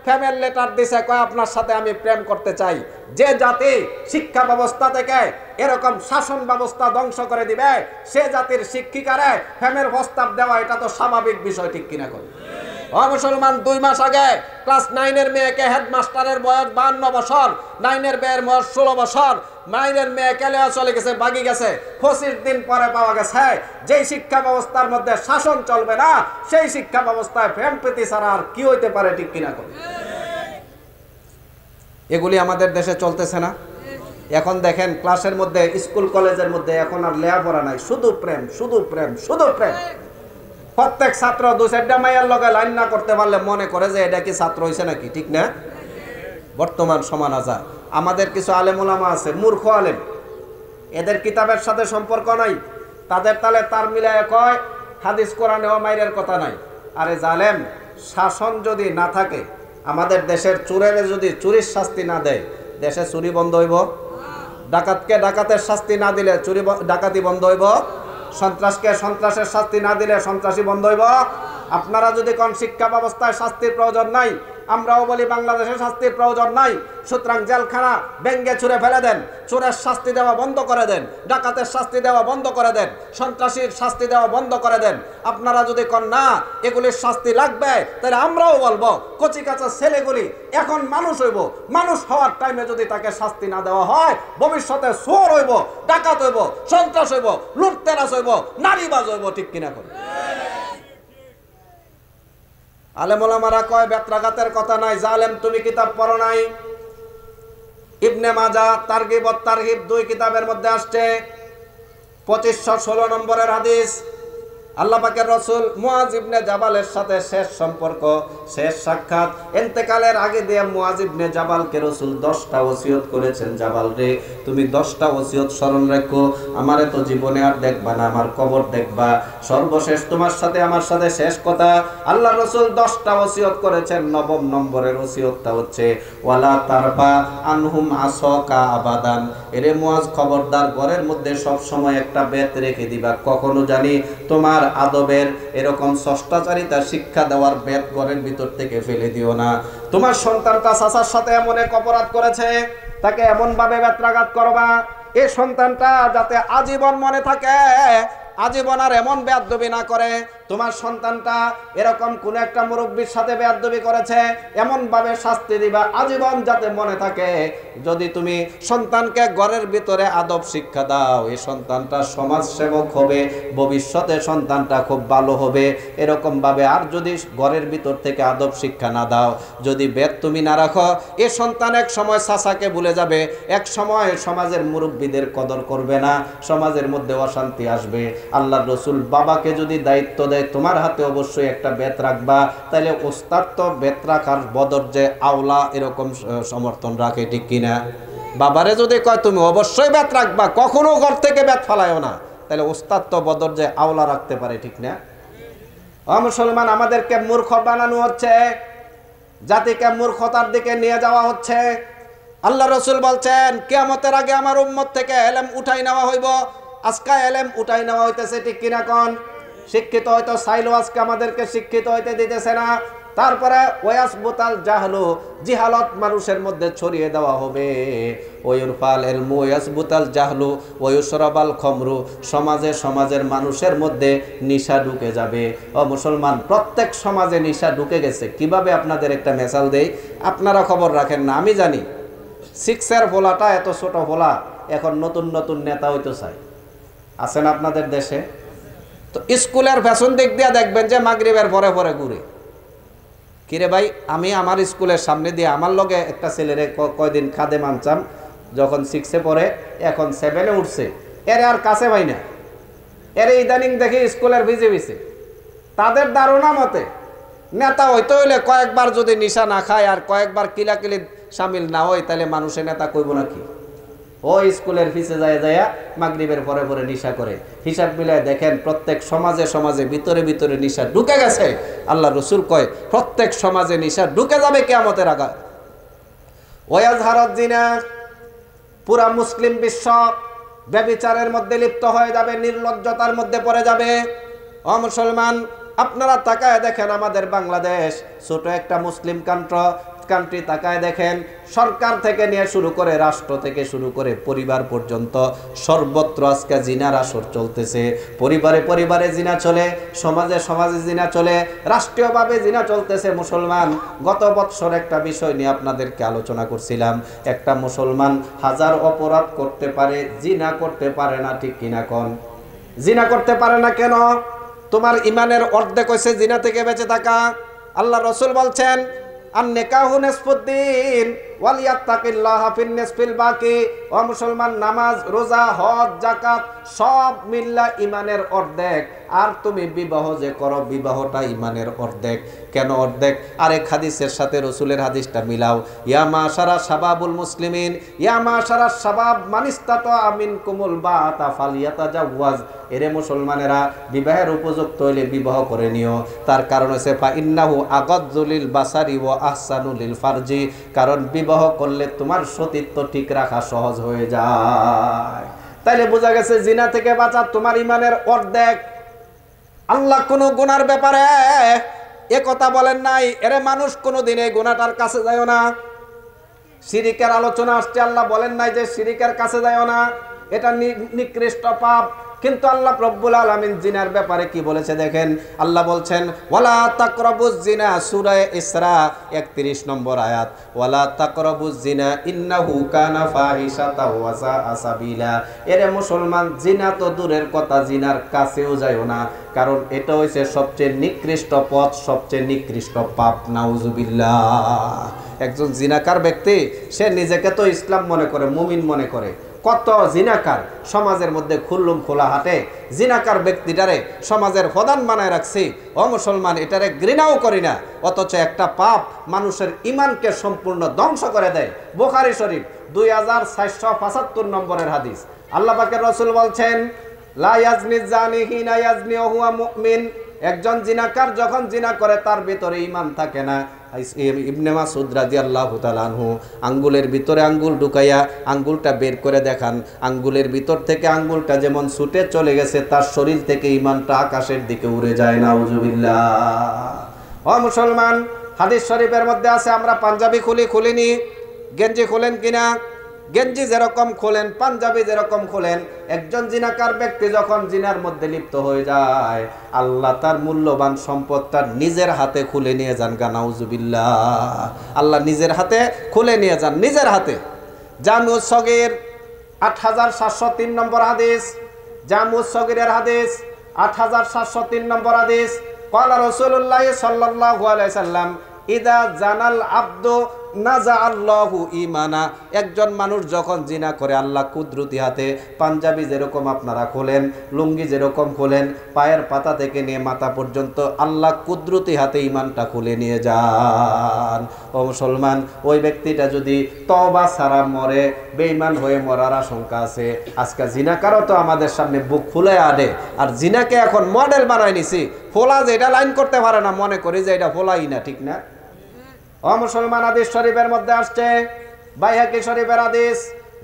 প্রেমের লেটার দিছে, কয় আপনার সাথে আমি প্রেম করতে চাই। যে জাতি শিক্ষা ব্যবস্থা থেকে এরকম শাসন ব্যবস্থা ধ্বংস করে দিবে, সে জাতির শিক্ষিকারে প্রেমের প্রস্তাব দেওয়া এটা তো স্বাভাবিক বিষয়, ঠিক কিনা? করে ও মুসলমান, 2 মাস আগে ক্লাস 9-এর মেয়েকে হেডমাস্টারের বয়স 52 বছর, 9-এর মেয়ের বয়স 16 বছর, 9-এর মেয়ে কেলে চলে গেছে, বাগি গেছে। 25 দিন পরে পাওয়া গেছে যেই শিক্ষা ব্যবস্থার মধ্যে শাসন চলবে না, সেই শিক্ষা ব্যবস্থায় প্রেম প্রীতি ছাড়া আর কি হইতে পারে, ঠিক কিনা? করে এগুলি আমাদের দেশে চলতেছে না। এখন দেখেন ক্লাসের মধ্যে, স্কুল কলেজের মধ্যে এখন আর লেখাপড়া নাই, শুধু প্রেম, শুধু প্রেম, শুধু প্রেম। প্রত্যেক ছাত্র 2-4টা মাইয়ার লগে লাইন না করতে পারলে মনে করে যে এটা কি ছাত্র হইছে নাকি, ঠিক না? বর্তমান সমাজ। আমাদের কিছু আলেম ওলামা আছে, মূর্খ আলেম, এদের কিতাবের সাথে সম্পর্ক নাই, তাদের তালে তার মিলায় কয় হাদিস কোরআনে ও মাইরের কথা নাই। আরে জালেম, শাসন যদি না থাকে, আমাদের দেশের চোরের যদি চুরির শাস্তি না দেয়, দেশে চুরি বন্ধ হইব? ডাকাতকে ডাকাতের শাস্তি না দিলে চুরি ডাকাতি বন্ধ হইব? সন্ত্রাসকে সন্ত্রাসের শাস্তি না দিলে সন্ত্রাসী বন্ধ হইব? আপনারা যদি কোন শিক্ষা ব্যবস্থায় শাস্তির প্রয়োজন নাই, আমরাও বলি বাংলাদেশে শাস্তির প্রয়োজন নাই, সুতরাং জেলখানা ভেঙ্গে ছুঁড়ে ফেলে দেন, চোরের শাস্তি দেওয়া বন্ধ করে দেন, ডাকাতের শাস্তি দেওয়া বন্ধ করে দেন, সন্ত্রাসীর শাস্তি দেওয়া বন্ধ করে দেন। আপনারা যদি কোন না এগুলির শাস্তি লাগবে, তাহলে আমরাও বলবো কচি কাঁচা ছেলেগুলি এখন মানুষ হইব, মানুষ হওয়ার টাইমে যদি তাকে শাস্তি না দেওয়া হয়, ভবিষ্যতে চোর হইব, ডাকাত হইব, সন্ত্রাস হইব, লুটতেরাস হইব, নারীবাজ হইব, ঠিক কিনা? করে আলেম ওলামারা কয় বেত্রাঘাতের কথা নাই। জালেম, তুমি কিতাব পড়ো নাই? ইবনে মাজাহ তারগিব ও তারহিব 2 কিতাবের মধ্যে আসছে 2516 নম্বরের হাদিস। আল্লাহ পাকের রাসূল মুআজ ইবনে জাবালের সাথে শেষ সম্পর্ক, শেষ সাক্ষাৎ, ইন্তেকালের আগে দিয়ে মুআজ ইবনে জাবালকে রাসূল 10টা ওসিয়ত করেছেন। জাবাল রে, তুমি 10টা ওসিয়ত স্মরণ রাখো, আমারে তো জীবনে আর দেখবা না, আমার কবর দেখবা, সর্বশেষ তোমার সাথে আমার সাথে শেষ কথা। আল্লাহ রাসূল 10টা ওসিয়ত করেছেন। 9 নম্বরের ওসিয়তটা হচ্ছে ওয়ালা তারফা আনহুম আসাকা আবাদান। এরে মুআজ, খবরদার, ঘরের মধ্যে সব সময় একটা বেত রেখে দিবা, কখনো জানি তোমার আদবের এরকম ষষ্ঠাচারিতা শিক্ষা দেওয়ার বেত ঘরের ভিতর থেকে ফেলে দিও না। তোমার সন্তানটা চাচার সাথে এমন এক অপরাধ করেছে, তাকে এমন ভাবে বেত্রাঘাত করবা, এই সন্তানটা যাতে আজীবন মনে থাকে, আজীবন আর এমন বেয়াদবি না করে। তোমার সন্তানটা এরকম কোন একটা মুরব্বির সাথে বেয়াদবি করেছে, এমন ভাবে শাস্তি দিবা আজীবন যাতে মনে থাকে। যদি তুমি সন্তানকে ঘরের ভিতরে আদব শিক্ষা দাও, এই সন্তানটা সমাজ সেবক হবে, ভবিষ্যতে সন্তানটা খুব ভালো হবে, এরকম ভাবে। আর যদি ঘরের ভিতর থেকে আদব শিক্ষা না দাও, যদি বেদ তুমি না রাখো, এ সন্তান এক সময় চাচাকে ভুলে যাবে, এক সময় সমাজের মুরব্বীদের কদর করবে না, সমাজের মধ্যে অশান্তি আসবে। আল্লাহর রাসূল বাবাকে যদি দায়িত্ব দেয়, তোমার হাতে অবশ্যই একটা বেত রাখবা, তাহলে ওস্তাদ তো বেত রাখার বদর যে আওলা, এরকম সমর্থন রাখে, ঠিক কিনা? বাবারে যদি কয় তুমি অবশ্যই বেত রাখবা, কখনো ঘর থেকে বেত ফালায়ও না, তাহলে ওস্তাদ তো বদর যে আওলা রাখতে পারে, ঠিক না? ও মুসলমান, আমাদেরকে মূর্খ বানানো হচ্ছে, জাতিকে মূর্খতার দিকে নিয়ে যাওয়া হচ্ছে। আল্লাহ রাসূল বলছেন কিয়ামতের আগে আমার উম্মত থেকে ইলম উঠাই নেওয়া হইব, আজকে এলেম উঠাই নেওয়া হইতেছে, ঠিক কিনা কোন? শিক্ষিত হয়তো চাইলেও আজকে আমাদেরকে শিক্ষিত হইতে দিতেছে না। তারপরে ওয়াসবুতাল জাহলু, জিহালত মানুষের মধ্যে ছড়িয়ে দেওয়া হবে। ওয়ুরফাল ইলমু ওয়াসবুতাল জাহলু ওয়ুশরাবাল খমরু, সমাজে সমাজের মানুষের মধ্যে নিশা ঢুকে যাবে। ও মুসলমান, প্রত্যেক সমাজে নিশা ঢুকে গেছে। কিভাবে আপনাদের একটা মেসাল দেই, আপনারা খবর রাখেন না, আমি জানি। 6 এর ভোলাটা এত ছোট ভোলা এখন নতুন নতুন নেতা হইতে চায়, আছেন আপনাদের দেশে? তো স্কুলের ফ্যাশন দিক দিয়ে দেখবেন যে মাগরিবের পরে পরে ঘুরে। কিরে ভাই, আমি আমার স্কুলের সামনে দিয়ে আমার লগে একটা ছেলেরে কয়দিন খাদে মানতাম, যখন 6-এ পড়ে, এখন 7-এ উঠছে, এরে আর কাছে ভাই না, এরে ইদানিং দেখি স্কুলের ভিজে ভিজে। তাদের ধারণা মতে নেতা হইতে হইলে কয়েকবার যদি নিশা না খায় আর কয়েকবার কিলাকিলি সামিল না হয়, তাহলে মানুষের নেতা কইব নাকি? ও স্কুলের পিছে যায় মাগরিবের পরে পরে নিশা করে। হিসাব মিলায় দেখেন, প্রত্যেক সমাজে সমাজে ভিতরে ভিতরে নিশা ঢুকে গেছে। আল্লাহ রসুল কয় প্রত্যেক সমাজে নিশা ঢুকে যাবে কিয়ামতের আগে। ওয়াজহারাত জিনা, পুরা মুসলিম বিশ্ব ব্যভিচারের মধ্যে লিপ্ত হয়ে যাবে, নির্লজ্জতার মধ্যে পড়ে যাবে। ও মুসলমান, আপনারা তাকায় দেখেন আমাদের বাংলাদেশ ছোট একটা মুসলিম কান্ট্রি, তাকায় দেখেন সরকার থেকে নিয়ে শুরু করে, রাষ্ট্র থেকে শুরু করে পরিবার পর্যন্ত সর্বত্র আজকে জিনার আসর চলতেছে। পরিবারে পরিবারে জিনা চলে, সমাজে সমাজে জিনা চলে, রাষ্ট্রীয়ভাবে জিনা চলতেছে। মুসলমান, গত বৎসর একটা বিষয় নিয়ে আপনাদেরকে আলোচনা করছিলাম। একটা মুসলমান 1000 অপরাধ করতে পারে, জিনা করতে পারে না, ঠিক কিনা কোন? জিনা করতে পারে না কেন? তোমার ইমানের অর্ধেক হইছে জিনা থেকে বেঁচে থাকা। আল্লাহ রসুল বলছেন, আন-নিকাহু নিসফুদ্দিন ওয়ালিয়াত্তাকিল্লাহা ফিন-নিসফিল বাকি। ও মুসলমান, নামাজ, রোজা, হজ, যাকাত সব মিল্লা ইমানের অর্ধেক। আর তুমি বিবাহ যে করো, বিবাহটা ইমানের অর্ধেক। কেন অর্ধেক? আরেক হাদিসের সাথে রসুলের হাদিসটা মিলাও। ইয়া মাশারা শাবাবুল মুসলিমিন, ইয়া মাশারা শাবাব মানিস্তাতা মিনকুমুল বাআতা ফালিয়াতাজাওয়াজ। এরে মুসলমানেরা, বিবাহের উপযুক্ত হইলে বিবাহ করে নিও। তার কারণ হচ্ছে ফা ইন্নাহু আগাদ্দু লিল বাসারি ওয়া আহসানু লিল ফারজি। কারণ বিবাহ করলে তোমার সতীত্ব ঠিক রাখা সহজ হয়ে যায়। তাইলে বোঝা গেছে জিনা থেকে বাঁচা তোমার ইমানের অর্ধেক। আল্লাহ কোনো গুনার ব্যাপারে এ কথা বলেন নাই, এরে মানুষ কোনোদিন এই গুনাহটার কাছে যায়ও না। শিরিকের আলোচনা আসছে, আল্লাহ বলেন নাই যে শিরিকের কাছে যায়ও না, এটা নিকৃষ্ট পাপ। কিন্তু আল্লাহ রব্বুল আলামিন জিনার ব্যাপারে কি বলেছে দেখেন। আল্লাহ বলছেন ওয়ালা তাকরাবুজ জিনা, সূরা ইসরা 31 নম্বর আয়াত। ওয়ালা তাকরাবুজ জিনা ইন্নাহু কানা ফাহিশাতাও ওয়া সাআ সাবিলা। এরে মুসলমান, জিনা তো দূরের কথা, জিনার কাছেও যায়ও না, কারণ এটা হইছে সবচেয়ে নিকৃষ্ট পথ, সবচেয়ে নিকৃষ্ট পাপ। নাউজুবিল্লাহ। একজন জিনাকার ব্যক্তি, সে নিজেকে তো ইসলাম মনে করে, মুমিন মনে করে। কত জিনাকার সমাজের মধ্যে খুল্লুম খোলা হাটে, জিনাকার ব্যক্তিটারে সমাজের প্রধান বানায় রাখছি। ও মুসলমান, এটারে ঘৃণাও করি না, অথচ একটা পাপ মানুষের ইমানকে সম্পূর্ণ ধ্বংস করে দেয়। বুখারী শরীফ 2475 নম্বরের হাদিস। আল্লাহ পাকের রাসূল বলছেন, লা ইয়াজনি জানি হিনা ইয়াজনি ওয়া হুয়া মুমিন। একজন জিনাকার যখন জিনা করে, তার ভিতরে ঈমান থাকে না। ইবনে মাসউদ রাদিয়াল্লাহু তাআলা আনহু আঙ্গুলের ভিতরে আঙ্গুল ঢুকাইয়া আঙ্গুলটা বের করে দেখান, আঙ্গুলের ভিতর থেকে আঙ্গুলটা যেমন ছুটে চলে গেছে, তার শরীর থেকে ঈমানটা আকাশের দিকে উড়ে যায়। নাউজুবিল্লাহ। ও মুসলমান, হাদিস শরীফের মধ্যে আছে, আমরা পাঞ্জাবি খুলিনি, গেঞ্জি খোলেন কিনা? গেঞ্জি যেরকম খোলেন, পাঞ্জাবি যেরকম খোলেন। একজন জিনাকার ব্যক্তি যখন জিনার মধ্যে লিপ্ত হয়ে যায়, আল্লাহ তার মূল্যবান সম্পদটা নিজের হাতে খুলে নিয়ে যান। নাউজুবিল্লাহ। আল্লাহ নিজের হাতে খুলে নিয়ে যান, নিজের হাতে। জামুস সগীর 8703 নম্বর হাদিস। জামুস সগীরের হাদিস 8703 নম্বর হাদিস। ক্বালা রাসূলুল্লাহ সাল্লাল্লাহু আলাইহি সাল্লাম, ইদা জানাল আব্দু নাজা আল্লাহু ঈমানা। একজন মানুষ যখন জিনা করে, আল্লাহ কুদরতি হাতে পাঞ্জাবি যেরকম আপনারা খোলেন, লুঙ্গি যেরকম খোলেন, পায়ের পাতা থেকে নিয়ে মাথা পর্যন্ত আল্লাহ কুদরতি হাতে ঈমানটা খুলে নিয়ে যান। ও মুসলমান, ওই ব্যক্তিটা যদি তওবা ছাড়া মরে, বেঈমান হয়ে মরার আশঙ্কা আছে। আজকে জিনাকারও তো আমাদের সামনে বুক ফুলে আনে, আর জিনাকে এখন মডেল বানায় নিছি। ফোলা যেটা লাইন করতে পারে না, মনে করি যে এটা ফোলাই না, ঠিক না? ও মুসলমান, হাদিস শরীফের মধ্যে আসছে, বাইহাকি শরীফের হাদিস,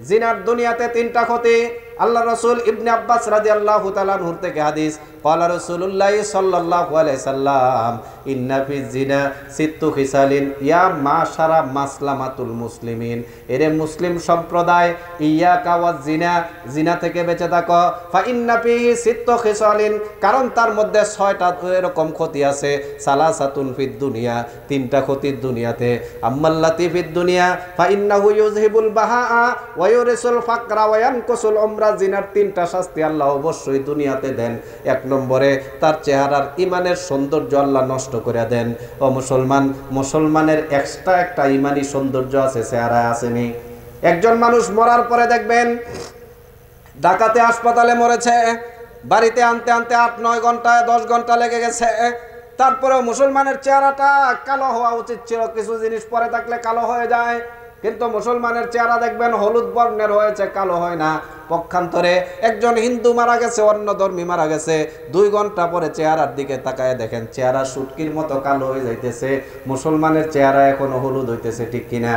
জিনার দুনিয়াতে 3টা ক্ষতি। আল্লাহ রাসূল ইবনে আব্বাস রাদিয়াল্লাহু তাআলা আনহু থেকে হাদিস, ক্বালা রাসূলুল্লাহ সাল্লাল্লাহু আলাইহি সাল্লাম ইন্না ফিজ জিনা সিত্তু খিসালিন ইয়া মাশারা মাসলামাতুল মুসলিমিন, এরে মুসলিম সম্প্রদায়, ইয়াকা ওয়াজ জিনা, জিনা থেকে বেঁচে থাকো। ফা ইন্না ফিহি সিত্তু খিসালিন, কারণ তার মধ্যে 6টা এরকম ক্ষতি আছে। সালাসাতুন ফিদ দুনিয়া, 3টা ক্ষতির দুনিয়াতে। আম্মাল্লাতি ফিদ দুনিয়া ফা ইন্নাহু ইউযহিবুল বাহা ওয়া ইউরিসুল ফাকরা ওয়া ইয়ানকুসুল উমরা, জিনার 3টা শাস্তি আল্লাহ অবশ্যই দুনিয়াতে দেন। 1 নম্বরে তার চেহারার ইমানের সৌন্দর্য আল্লাহ নষ্ট করে দেন। ও মুসলমান, মুসলমানের এক্সট্রা একটা ইমানি সৌন্দর্য আছে, চেহারায় আসেনি। একজন মানুষ মরার পরে দেখবেন ঢাকাতে হাসপাতালে মরেছে, বাড়িতে আনতে আনতে 8-9 ঘন্টা 10 ঘন্টা লেগে গেছে, তারপরেও মুসলমানের চেহারাটা কালো হওয়া উচিত ছিল, কিছু জিনিস পরে থাকলে কালো হয়ে যায়, কিন্তু মুসলমানের চেহারা দেখবেন হলুদ বর্ণের হয়েছে, কালো হয় না। পক্ষান্তরে একজন হিন্দু মারা গেছে, অন্য ধর্মী মারা গেছে, 2 ঘন্টা পরে চেহারার দিকে তাকায় দেখেন চেহারা শুটকির মতো কালো হয়ে যাইতেছে, মুসলমানের চেহারা এখনো হলুদ হইতেছে, ঠিক কিনা?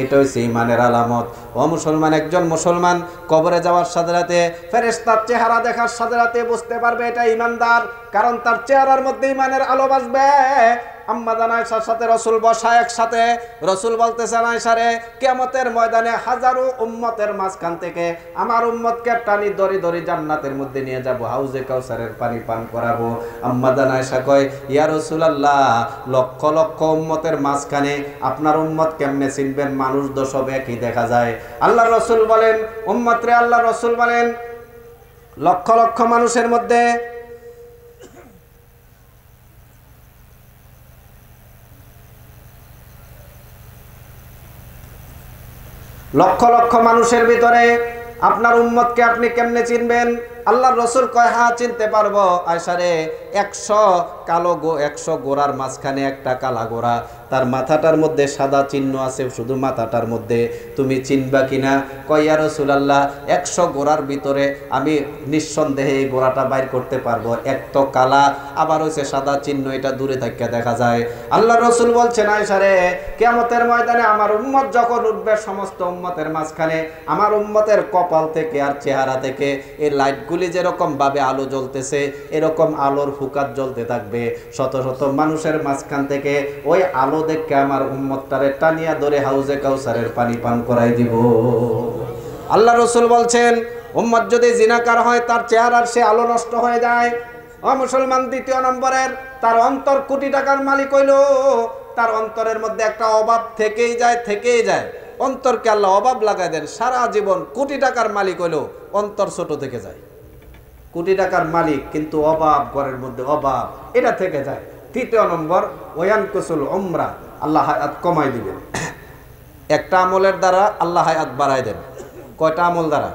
এটা হচ্ছে ইমানের আলামত। ও মুসলমান, একজন মুসলমান কবরে যাওয়ার সাথে সাথে ফেরেশতার চেহারা দেখার সাথে সাথে বুঝতে পারবে এটা ইমানদার, কারণ তার চেহারার মধ্যে ইমানের আলো বাসবে। আম্মা জান আয়েশার সাথে রাসূল বসা একসাথে, রাসূল বলতেছেন, আয়েশা রে, কিয়ামতের ময়দানে হাজারো উম্মতের মাঝখান থেকে আমার উম্মতকে টানি ধরে ধরে জান্নাতের মধ্যে নিয়ে যাব, হাউজে কাউসারের পানি পান করাবো। আম্মা জান আয়েশা কয়, ইয়া রাসূলুল্লাহ, লক্ষ লক্ষ উম্মতের মাঝখানে আপনার উম্মত কেমনে চিনবেন? মানুষ তো সব একই দেখা যায়। আল্লাহর রাসূল বলেন, উম্মত রে, আল্লাহর রাসূল বলেন, লক্ষ লক্ষ মানুষের মধ্যে লক্ষ লক্ষ মানুষের ভিতরে আপনার উম্মতকে আপনি কেমনে চিনবেন? আল্লাহর রাসূল কয়, হ্যাঁ চিনতে পারবো আয়েশা রে, 100 গোরার মাঝখানে একটা কালা গোরা, তার মাথাটার মধ্যে সাদা চিহ্ন আছে, শুধু মাথাটার মধ্যে, তুমি চিনবা কিনা? কয়, ইয়া রাসূলুল্লাহ, 100 গোরার ভিতরে আমি নিঃসন্দেহে এই গোরাটা বাইর করতে পারবো, এক তো কালা, আবার হচ্ছে সাদা চিহ্ন, এটা দূরে থেকে দেখা যায়। আল্লাহর রাসূল বলছেন, আয়েশা রে, কিয়ামতের ময়দানে আমার উম্মত যখন উঠবে, সমস্ত উম্মতের মাঝখানে আমার উম্মতের কপাল থেকে আর চেহারা থেকে এই লাইটগুলি যেরকম ভাবে আলো জ্বলতেছে, এরকম আলোর ফুকাত জ্বলতে থাকবে। শত শত মানুষের মাঝখান থেকে ওই আলো দেখে আমার উম্মতটারে টানিয়া ধরে হাউজে কাউসারের পানি পান করাই দিব। আল্লাহ রাসূল বলছেন, উম্মত যদি জিনাকার হয়, তার চেহারার সে আলো নষ্ট হয়ে যায়। ও মুসলমান, 2 নম্বরের, তার অন্তর কোটি টাকার মালিক হইল, তার অন্তরের মধ্যে একটা অভাব থেকেই যায়। অন্তরকে আল্লাহ অভাব লাগাই দেন, সারা জীবন কোটি টাকার মালিক হইল, অন্তর ছোট থেকে যায়। কোটি টাকার মালিক কিন্তু অভাব, ঘরের মধ্যে অভাব, এটা থেকে যায়। 3 নম্বর, ওয়ায়ানকুসুল উমরা, আল্লাহ হায়াত কমাই দিবেন। একটা আমলের দ্বারা আল্লাহ হায়াত বাড়াই দেন। কয়টা আমল দ্বারা?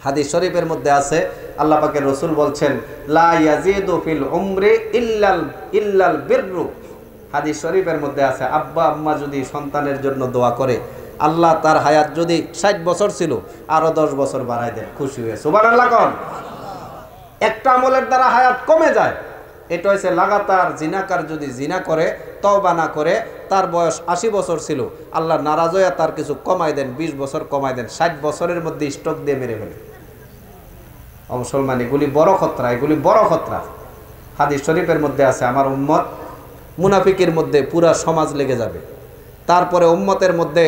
হাদিস শরীফের মধ্যে আছে, আল্লাহ পাকের রাসূল বলছেন, লা ইয়াজিদু ফিল উমরি ইল্লাল বিররু। হাদিস শরীফের মধ্যে আছে, আব্বা আম্মা যদি সন্তানের জন্য দোয়া করে, আল্লাহ তার হায়াত যদি 60 বছর ছিল, আরো 10 বছর বাড়াই দেন, খুশি হয়ে সুবহানাল্লাহ কোন। একটা আমলের দ্বারা হায়াত কমে যায়, এটা হচ্ছে লাগাতার জিনাকার যদি জিনা করে, তওবা না করে, তার বয়স 80 বছর ছিল, আল্লাহ নারাজ হয়ে তার কিছু কমাই দেন, 20 বছর কমাই দেন, 60 বছরের মধ্যে স্ট্রোক দিয়ে মেরে ফেলে। মুসলমান, এগুলি বড় খতরা, এগুলি বড় খতরা। হাদিস শরীফের মধ্যে আছে, আমার উম্মত মুনাফিকের মধ্যে পুরা সমাজ লেগে যাবে। তারপরে উম্মতের মধ্যে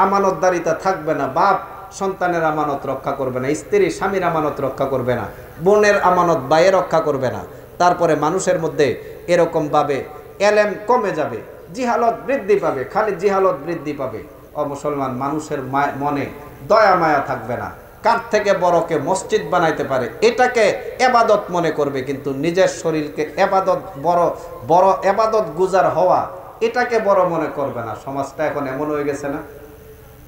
আমানতদারিতা থাকবে না, বাপ সন্তানের আমানত রক্ষা করবে না, স্ত্রী স্বামীর আমানত রক্ষা করবে না, বোনের আমানত ভাইয়ে রক্ষা করবে না। তারপরে মানুষের মধ্যে এরকমভাবে এলেম কমে যাবে, জিহালত বৃদ্ধি পাবে, খালি জিহালত বৃদ্ধি পাবে। ও মুসলমান, মানুষের মনে দয়া মায়া থাকবে না। কার থেকে বড়কে মসজিদ বানাইতে পারে, এটাকে এবাদত মনে করবে, কিন্তু নিজের শরীরকে এবাদত, বড় এবাদত গুজার হওয়া, এটাকে বড় মনে করবে না। সমাজটা এখন এমন হয়ে গেছে না?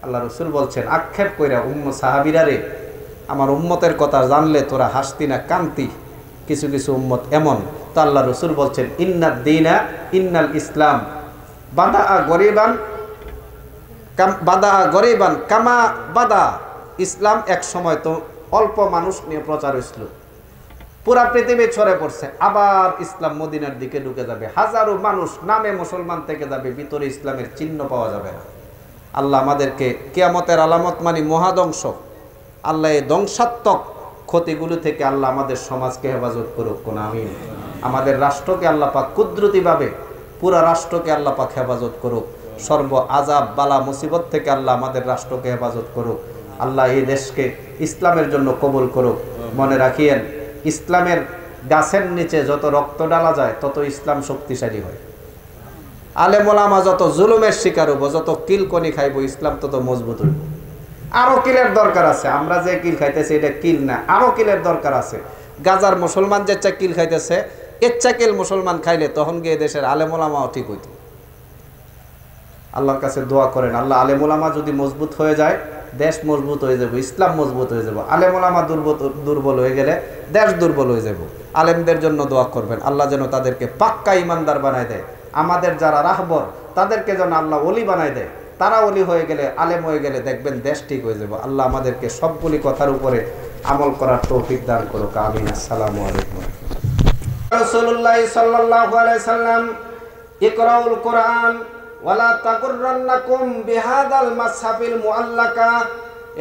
আল্লাহ রাসূল বলছেন, আক্ষেপ কইরা সাহাবীরা রে, আমার উম্মতের কথা জানলে তোরা হাসতি না কান্তি। কিছু কিছু উম্মত এমন, তো আল্লাহ রাসূল বলছেন, ইন্নাল ইসলাম বাদাআ গরিবান কামা বাদা। ইসলাম এক সময় তো অল্প মানুষ নিয়ে প্রচার হয়েছিল, পুরা পৃথিবী ছড়ে পড়ছে, আবার ইসলাম মদিনার দিকে ঢুকে যাবে, হাজারো মানুষ নামে মুসলমান থেকে যাবে, ভিতরে ইসলামের চিহ্ন পাওয়া যাবে না। আল্লাহ আমাদেরকে কিয়ামতের আলামত মানে মহাধ্বংস, আল্লাহ এই ধ্বংসাত্মক ক্ষতিগুলো থেকে আল্লাহ আমাদের সমাজকে হেফাজত করুক, কোন আমিন। আমাদের রাষ্ট্রকে আল্লাহ পাক কুদরতিভাবে পুরা রাষ্ট্রকে আল্লাহ পাক হেফাজত করুক, সর্ব আযাব বালা মুসিবত থেকে আল্লাহ আমাদের রাষ্ট্রকে হেফাজত করুক। আল্লাহ এই দেশকে ইসলামের জন্য কবুল করুক। মনে রাখিয়েন, ইসলামের গাছের নিচে যত রক্ত ডালা যায় তত ইসলাম শক্তিশালী হয়। আলেম ওলামা যত জুলুমের শিকার হবো, যত কিলকনি খাইব, ইসলাম তত মজবুত হইব। আরো কিলের দরকার আছে। আমরা যে কিল খাইতেছি এটা কিল না, আরো কিলের দরকার আছে। গাজার মুসলমান যে কিল খাইতেছে, ইচ্ছা কিল মুসলমান খাইলে তখন গিয়ে দেশের আলেম ওলামাও ঠিক হইত। আল্লাহর কাছে দোয়া করেন, আল্লাহ আলেম ওলামা যদি মজবুত হয়ে যায়, দেশ মজবুত হয়ে যাব, ইসলাম মজবুত হয়ে যাব। আলেম ওলামা দুর্বল হয়ে গেলে দেশ দুর্বল হয়ে যাব। আলেমদের জন্য দোয়া করবেন, আল্লাহ যেন তাদেরকে পাক্কা ইমানদার বানায় দেয়। আমাদের যারা রাহবর তাদেরকে যেন আল্লাহ ওলি বানায় দেয়। তারা ওলি হয়ে গেলে, আলেম হয়ে গেলে দেখবেন দেশ ঠিক হয়ে যাব। আল্লাহ আমাদেরকে সবগুলি কথার উপরে আমল করার তৌফিক দান করুক, আমিন। আসসালামু আলাইকুম। রাসূলুল্লাহ সাল্লাল্লাহু আলাইহি সাল্লাম ইকরাউল কোরআন ওয়ালা তাকুররান্নাকুম বিহাদাল মাসহাফিল মুআল্লাকা।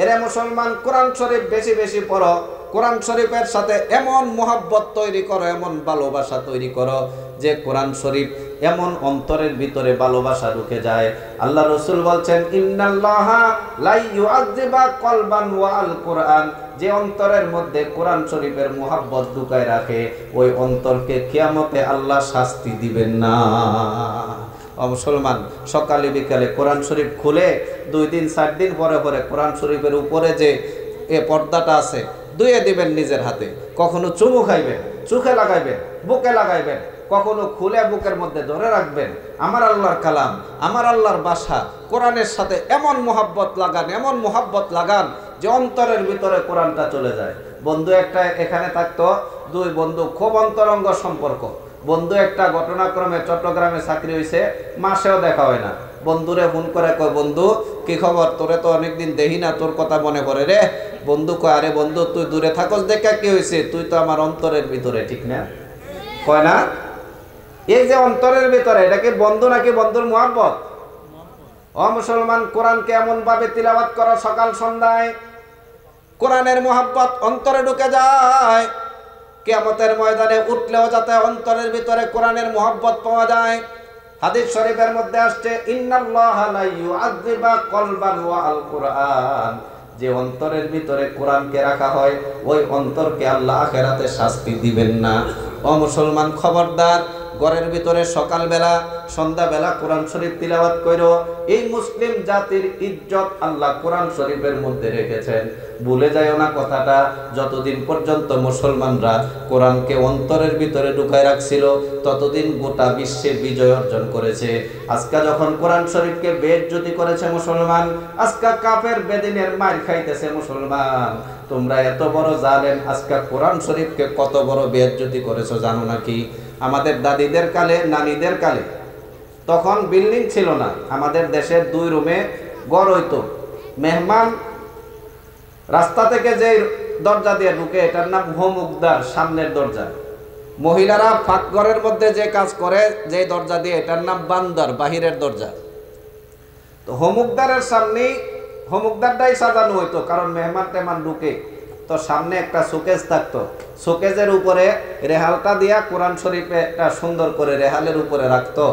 এরে মুসলমান, কোরআন শরীফ বেশি বেশি পড়ো। কোরআন শরীফের সাথে এমন মোহাব্বত তৈরি করো, এমন ভালোবাসা তৈরি করো যে কোরআন শরীফ এমন অন্তরের ভিতরে ভালোবাসা ঢুকে যায়। আল্লাহ রাসূল বলছেন, ইন্নাল্লাহা লা ইউআযযিবা কলবান ওয়া আল কোরআন। যে অন্তরের মধ্যে কোরআন শরীফের মোহাব্বত ঢুকায় রাখে, ওই অন্তরকে কিয়ামতে আল্লাহ শাস্তি দিবেন না। মুসলমান, সকালে বিকালে কোরআন শরীফ খুলে 2 দিন 4 দিন পরে পরে কোরআন শরীফের উপরে যে পর্দাটা আছে ধুয়ে দিবেন নিজের হাতে। কখনো চুমু খাইবেন, চোখে লাগাইবেন, বুকে লাগাইবেন, কখনো খুলে বুকের মধ্যে ধরে রাখবেন। আমার আল্লাহর কালাম, আমার আল্লাহর বাসা, কোরআনের সাথে এমন মোহাব্বত লাগান, এমন মোহাব্বত লাগান যে অন্তরের ভিতরে কোরআনটা চলে যায়। বন্ধু একটা এখানে থাকতো, 2 বন্ধু, খুব অন্তরঙ্গ সম্পর্ক। বন্ধু একটা ঘটনাক্রমে চট্টগ্রামে চাকরি হয়েছে, মাসেও দেখা হয় না। বন্ধুরে ফোন করে কয়, বন্ধু কি খবর, তোরে তো অনেকদিন দেখি না, তোর কথা মনে পড়ে রে। বন্ধু কয়, আরে বন্ধু তুই দূরে থাকস দেখা কি হয়েছে, তুই তো আমার অন্তরের ভিতরে, ঠিক না? কয় না, এই যে অন্তরের ভিতরে, এটা কি বন্ধু নাকি বন্ধুর মুহাব্বত? ও মুসলমান, কোরআনকে এমন ভাবে তিলাওয়াত করো সকাল সন্ধ্যায়, কোরআনের মুহাব্বত অন্তরে ঢুকে যায়। কিয়ামতের ময়দানে উঠলেও যাতে অন্তরের ভিতরে কোরআনের মুহাব্বত পাওয়া যায়। হাদিস শরীফের মধ্যে আসছে, ইন্নাল্লাহা লা ইউআযযিবা কলবান ওয়া আল কোরআন। যে অন্তরের ভিতরে কোরআনকে রাখা হয়, ওই অন্তরকে আল্লাহ আখিরাতে শাস্তি দিবেন না। ও মুসলমান, খবরদার, ঘরের ভিতরে সকালবেলা সন্ধ্যাবেলা কোরআন শরীফ তিলাওয়াত কইরো। এই মুসলিম জাতির ইজ্জত আল্লাহ কোরআন শরীফের মধ্যে রেখেছেন। ভুলে যায়ও না কথাটা, যতদিন পর্যন্ত মুসলমানরা কোরআনকে অন্তরের ভিতরে ঢুকায় রাখছিল, ততদিন গোটা বিশ্বে বিজয় অর্জন করেছে। আজকে যখন কোরআন শরীফকে বেইজ্জতি করেছে মুসলমান, আজকে কাফের বেদিনের মার খাইতেছে মুসলমান। তোমরা এত বড় জালেম, আজকে কোরআন শরীফকে কত বড় বেইজ্জতি করেছো জানো নাকি? আমাদের দাদিদের কালে, নানিদের কালে তখন বিল্ডিং ছিল না, আমাদের দেশের 2 রুমে ঘর হইতো। মেহমান রাস্তা থেকে যে দরজা দিয়ে ঢুকে, এটার নাম হোমুকদার, সামনের দরজা। মহিলারা পাকঘরের মধ্যে যে কাজ করে যে দরজা দিয়ে, এটার নাম বান্দার, বাহিরের দরজা। তো হোমুকদারের সামনে, হোমুকদারটাই সাজানো হইতো, কারণ মেহমান টেমান ঢুকে তো সামনে একটা শোকেস থাকতো। শোকেজের উপরে রেহালটা দিয়া কোরআন শরীফে একটা সুন্দর করে রেহালের উপরে রাখতো,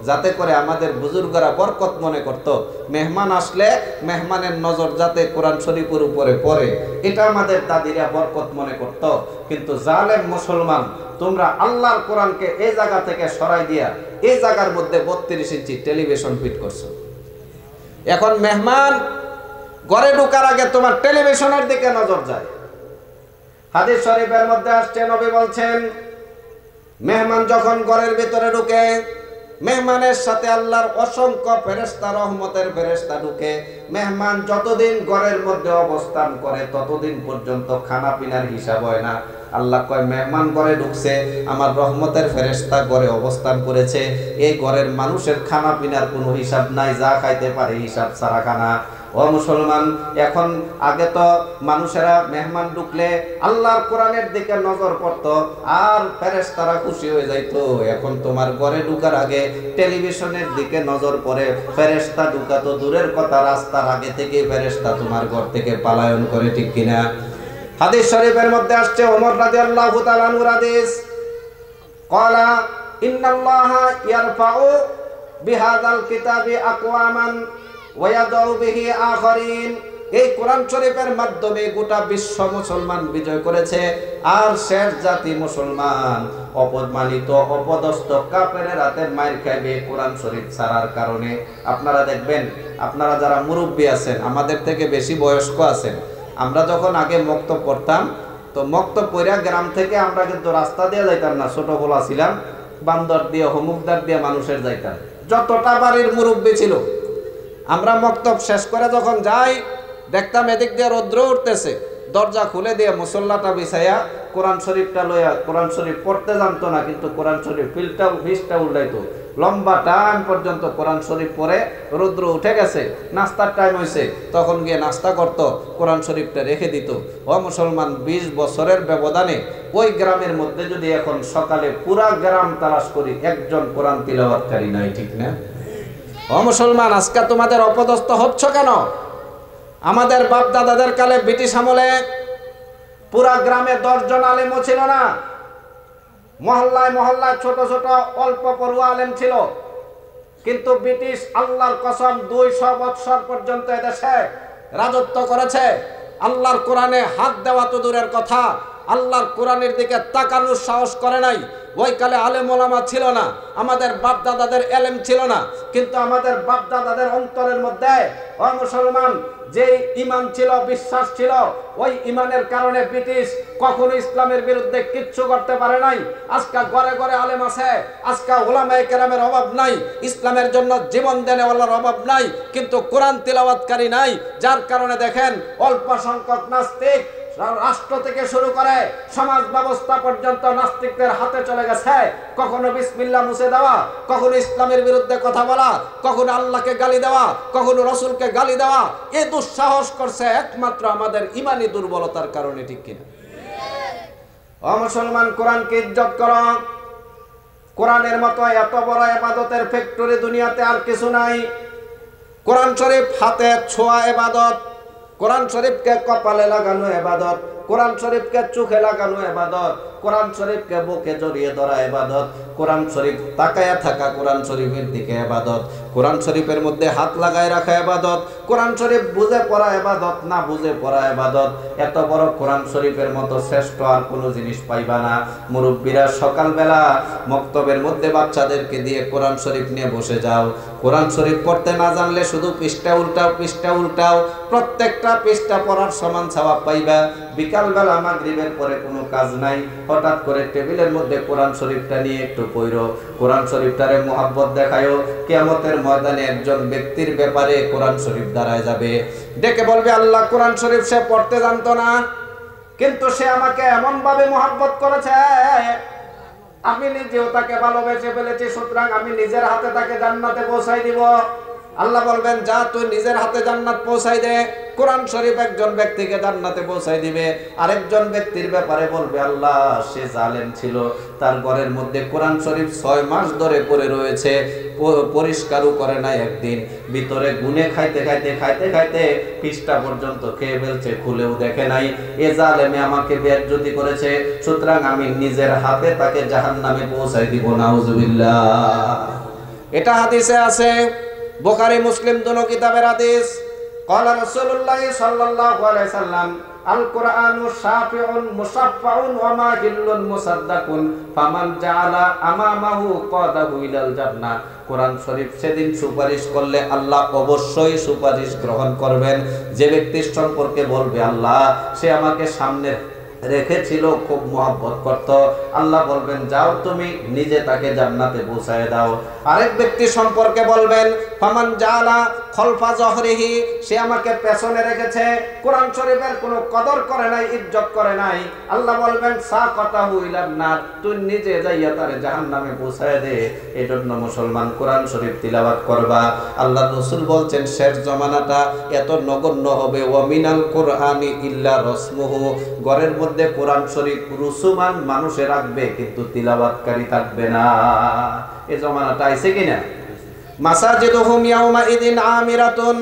যাতে করে আমাদের বুজুর্গরা বরকত মনে করত। মেহমান আসলে মেহমানের নজর যাতে কোরআন শরীফের উপরে পড়ে, এটা আমাদের দাদিরা বরকত মনে করত। কিন্তু জালেম মুসলমান, তোমরা আল্লাহর কোরআনকে এই জায়গা থেকে সরাই দিয়া এই জায়গার মধ্যে 32 ইঞ্চি টেলিভিশন ফিট করছো। এখন মেহমান ঘরে ঢোকার আগে তোমার টেলিভিশনের দিকে নজর যায়। হাদিস শরীফের মধ্যে আসছে, নবী বলছেন, মেহমান যখন ঘরের ভিতরে ঢুকে, মেহমানের সাথে আল্লাহর অসংখ্য ফেরেশতা, রহমতের ফেরেশতা ঢুকে। মেহমান যতদিন ঘরের মধ্যে অবস্থান করে, ততদিন পর্যন্ত খানা পিনার হিসাব হয় না। আল্লাহ কয়, মেহমান ঘরে ঢুকছে, আমার রহমতের ফেরেশতা ঘরে অবস্থান করেছে, এই ঘরের মানুষের খানা পিনার কোনো হিসাব নাই, যা খাইতে পারে হিসাব ছাড়া খানা। ও মুসলমান, এখন আগে তো মানুষেরা মেহমান ঢুকলে আল্লাহর কোরআনের দিকে নজর পড়তো আর ফেরেশতারা খুশি হয়ে যাইতো। এখন তোমার ঘরে ঢুকার আগে টেলিভিশনের দিকে নজর পড়ে, ফেরেশতা ঢুকা তো দূরের কথা, রাস্তার আগে থেকে ফেরেশতা তোমার ঘর থেকে পালায়ন করে, ঠিক কিনা? হাদিস শরীফের মধ্যে আসছে, ওমর রাদিয়াল্লাহু তাআলা আনহুর হাদিস, ক্বালা ইন্নাল্লাহা ইয়ারফাউ বিহাযাল কিতাবি আকওয়ামান ওয়া ইয়াদাউ বিহি আখারিন। এই কোরআন শরীফের মাধ্যমে গোটা বিশ্ব মুসলমান বিজয় করেছে, আর শেষ জাতি মুসলমান অপমানিত অপদস্থ কাফেরের হাতে মাইর খাইবে কোরআন শরীফ ছাড়ার কারণে। আপনারা দেখবেন, আপনারা যারা মুরব্বী আছেন, আমাদের থেকে বেশি বয়স্ক আছেন, আমরা যখন আগে মক্তব পড়তাম, তো মক্তব পড়া গ্রাম থেকে আমরা কিন্তু রাস্তা দিয়ে যাইতাম না, ছোট বলা ছিলাম, বান্দর দিয়ে হমুকদার দিয়ে মানুষের যাইতাম। যতটা বাড়ির মুরব্বী ছিল, আমরা মক্তব শেষ করে যখন যাই দেখতাম এদিক দিয়ে রৌদ্র উঠতেছে, দরজা খুলে দিয়ে মুসল্লাটা বিছাইয়া কোরআন শরীফটা লইয়া, কোরআন শরীফ পড়তে জানতো না কিন্তু কোরআন শরীফ ফিসটা উল্টাইতো, লম্বা টাইম পর্যন্ত কোরআন শরীফ পড়ে, রৌদ্র উঠে গেছে, নাস্তার টাইম হয়েছে, তখন গিয়ে নাস্তা করতো, কোরআন শরীফটা রেখে দিত। ও মুসলমান, 20 বছরের ব্যবধানে ওই গ্রামের মধ্যে যদি এখন সকালে পুরা গ্রাম তালাশ করি, একজন কোরআন তিলাওয়াতকারী নাই, ঠিক না? ও মুসলমান, আজকে তোমাদের অপদস্থ হচ্ছ কেন? আমাদের বাপ দাদাদের কালে ব্রিটিশ আমলে পুরা গ্রামে 10 জন আলেমও ছিল না, মহল্লায় মহল্লায় ছোট ছোট অল্প পড়ুয়া আলেম ছিল, কিন্তু ব্রিটিশ আল্লাহর কসম 200 বৎসর পর্যন্ত এদেশে রাজত্ব করেছে। আল্লাহর কোরআনে হাত দেওয়া তো দূরের কথা, আল্লাহর কোরআনের দিকে তাকানোর সাহস করে নাই। ওই কালে আলেম ওলামা ছিল না, আমাদের বাপ দাদাদের এলেম ছিল না, কিন্তু আমাদের বাপ দাদাদের অন্তরের মধ্যে ও মুসলমান যে ঈমান ছিল, বিশ্বাস ছিল, ওই ঈমানের কারণে ব্রিটিশ কখনো ইসলামের বিরুদ্ধে কিচ্ছু করতে পারে নাই। আজকে ঘরে ঘরে আলেম আছে, আজকে উলামায়ে কেরামের অভাব নাই, ইসলামের জন্য জীবন দেনেওয়ালার অভাব নাই, কিন্তু কোরআন তিলাওয়াতকারী নাই। যার কারণে দেখেন অল্প সংখ্যক নাস্তিক রাষ্ট্র থেকে শুরু করে সমাজ ব্যবস্থা পর্যন্ত নাস্তিকদের হাতে চলে গেছে। কখনো বিসমিল্লাহ মুছে দেওয়া, কখনো ইসলামের বিরুদ্ধে কথা বলা, কখনো আল্লাহকে গালি দেওয়া, কখনো রসুলকে গালি দেওয়া, এ দুঃসাহস করছে একমাত্র আমাদের ইমানি দুর্বলতার কারণে, ঠিক কিনা? ও মুসলমান, কোরআনকে ইজ্জত করো। কোরআনের মতো এত বড় ইবাদতের ফ্যাক্টরি দুনিয়াতে আর কিছু নাই। কোরআন শরীফ হাতে ছোঁয়া ইবাদত, কোরআন শরীফকে কপালে লাগানো ইবাদত, কোরআন শরীফকে চোখে লাগানো ইবাদত, কোরআন শরীফকে বুকে জড়িয়ে ধরা ইবাদত, কোরআন শরীফ তাকায়া থাকা কোরআন শরীফের দিকে ইবাদত, কোরআন শরীফের মধ্যে হাত লাগায় রাখা ইবাদত, কোরআন শরীফ বুঝে পড়া ইবাদত, না বুঝে পড়া ইবাদত। এত বড় কোরআন শরীফের মতো শ্রেষ্ঠ আর কোনো জিনিস পাইবা না। মুরব্বীরা সকালবেলা মক্তবের মধ্যে বাচ্চাদেরকে দিয়ে কোরআন শরীফ নিয়ে বসে যাও। কোরআন শরীফ পড়তে না জানলে শুধু পৃষ্ঠা উল্টাও, পৃষ্ঠা উল্টাও, প্রত্যেকটা পৃষ্ঠা পড়ার সমান সওয়াব পাইবা। বিকালবেলা মাগরিবের পরে কোনো কাজ নাই, হঠাৎ করে টেবিলের মধ্যে কোরআন শরীফটা নিয়ে একটু পড়ো, কোরআন শরীফটারে মোহাব্বত দেখায়ও। কিয়ামতের ময়দানে একজন ব্যক্তির ব্যাপারে কোরআন শরীফ দাঁড়ায় যাবে, ডেকে বলবে, আল্লাহ কোরআন শরীফ সে পড়তে জানতো না, কিন্তু সে আমাকে এমন ভাবে মোহাব্বত করেছে, আমি নিজেও তাকে ভালোবেসে ফেলেছি, সুতরাং আমি নিজের হাতে তাকে জান্নাতে পৌঁছাই দিব। আল্লাহ বলবেন, যা তুই নিজের হাতে জান্নাত পৌঁছাই দে। কোরআন শরীফ একজন ব্যক্তিকে জান্নাতে পৌঁছাই দিবে। আরেকজন ব্যক্তির ব্যাপারে বলবে, আল্লাহ সে জালেম ছিল, তার ঘরের মধ্যে কোরআন শরীফ 6 মাস ধরে পড়ে রয়েছে, পরিষ্কারও করে নাই একদিন, ভিতরে গুনে খাইতে খাইতে খাইতে খাইতে পৃষ্ঠা পর্যন্ত খেয়ে ফেলছে, খুলেও দেখে নাই। এ জালেমে আমাকে বেইজ্জতি করেছে, সুতরাং আমি নিজের হাতে তাকে জাহান্নামে পৌঁছাই দিব। নাউজুবিল্লাহ। এটা হাদিসে আছে, বুখারী মুসলিম দুনো কিতাবের হাদিস। ক্বালা রাসূলুল্লাহ সাল্লাল্লাহু আলাইহি সাল্লাম, আল কুরআনু শাফিউন মুশাফফাউন ওয়া মাহিল্লুন মুসাদ্দাকুন ফামান জাআলা আমামাহু কাদাহু ইলাল জান্নাহ। কোরআন শরীফ সেদিন সুপারিশ করলে আল্লাহ অবশ্যই সুপারিশ গ্রহণ করবেন। যে ব্যক্তির সম্পর্কে বলবে আল্লাহ সে আমাকে সামনের রেখেছিল, খুব মহব্বত করত। আল্লাহ বলবেন যাও তুমি নিজে তাকে জান্নাতে পৌঁছায় দাও। আরেক ব্যক্তি সম্পর্কে বলবেন ফামান জালা খলফা জহরিহি, সে আমাকে পেছনে রেখেছে, কোরআন শরীফের কোনো কদর করে নাই, ইজ্জত করে নাই। আল্লাহ বলবেন সাকাতাহু ইলান নার, তুই নিজে যাইয়া তারে জাহান্নামে পৌঁছায় দে। এজন্য মুসলমান কোরআন শরীফ তিলাওয়াত করবা। আল্লাহ রাসূল বলছেন শেষ জমানাটা এত নগণ্য হবে, ওয়া মিনাল কুরআনি ইল্লা রাসমুহু, ঘরের মধ্যে কোরআন শরীফ রুসুমান মানুষে রাখবে কিন্তু তিলাওয়াতকারী থাকবে না। এই জমানাটা আইছে কিনা? মাসাজিদুহুম ইয়াউমা ইদিন আমিরাতুন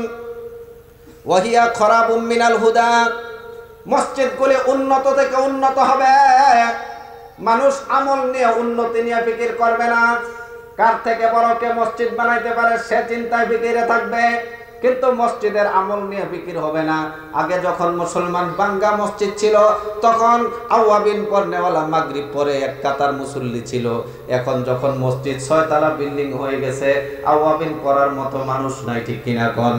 ওয়া হিয়া খরাবুম মিনাল হুদা, মসজিদগুলি উন্নত থেকে উন্নত হবে, মানুষ আমল নিয়ে উন্নতি নিয়ে ফিকির করবে না। কার থেকে বড় কে মসজিদ বানাইতে পারে সে চিন্তায় ফিকিরে থাকবে, কিন্তু মসজিদের আমল নিয়ে ফিকির হবে না। আগে যখন মুসলমান বাঙ্গা মসজিদ ছিল তখন আওয়াবিন পড়নেওয়ালা মাগরিব পরে এক কাতার মুসল্লি ছিল। এখন যখন মসজিদ 6 তলা বিল্ডিং হয়ে গেছে, আওয়াবিন পড়ার মতো মানুষ নাই, ঠিক কিনা কোন?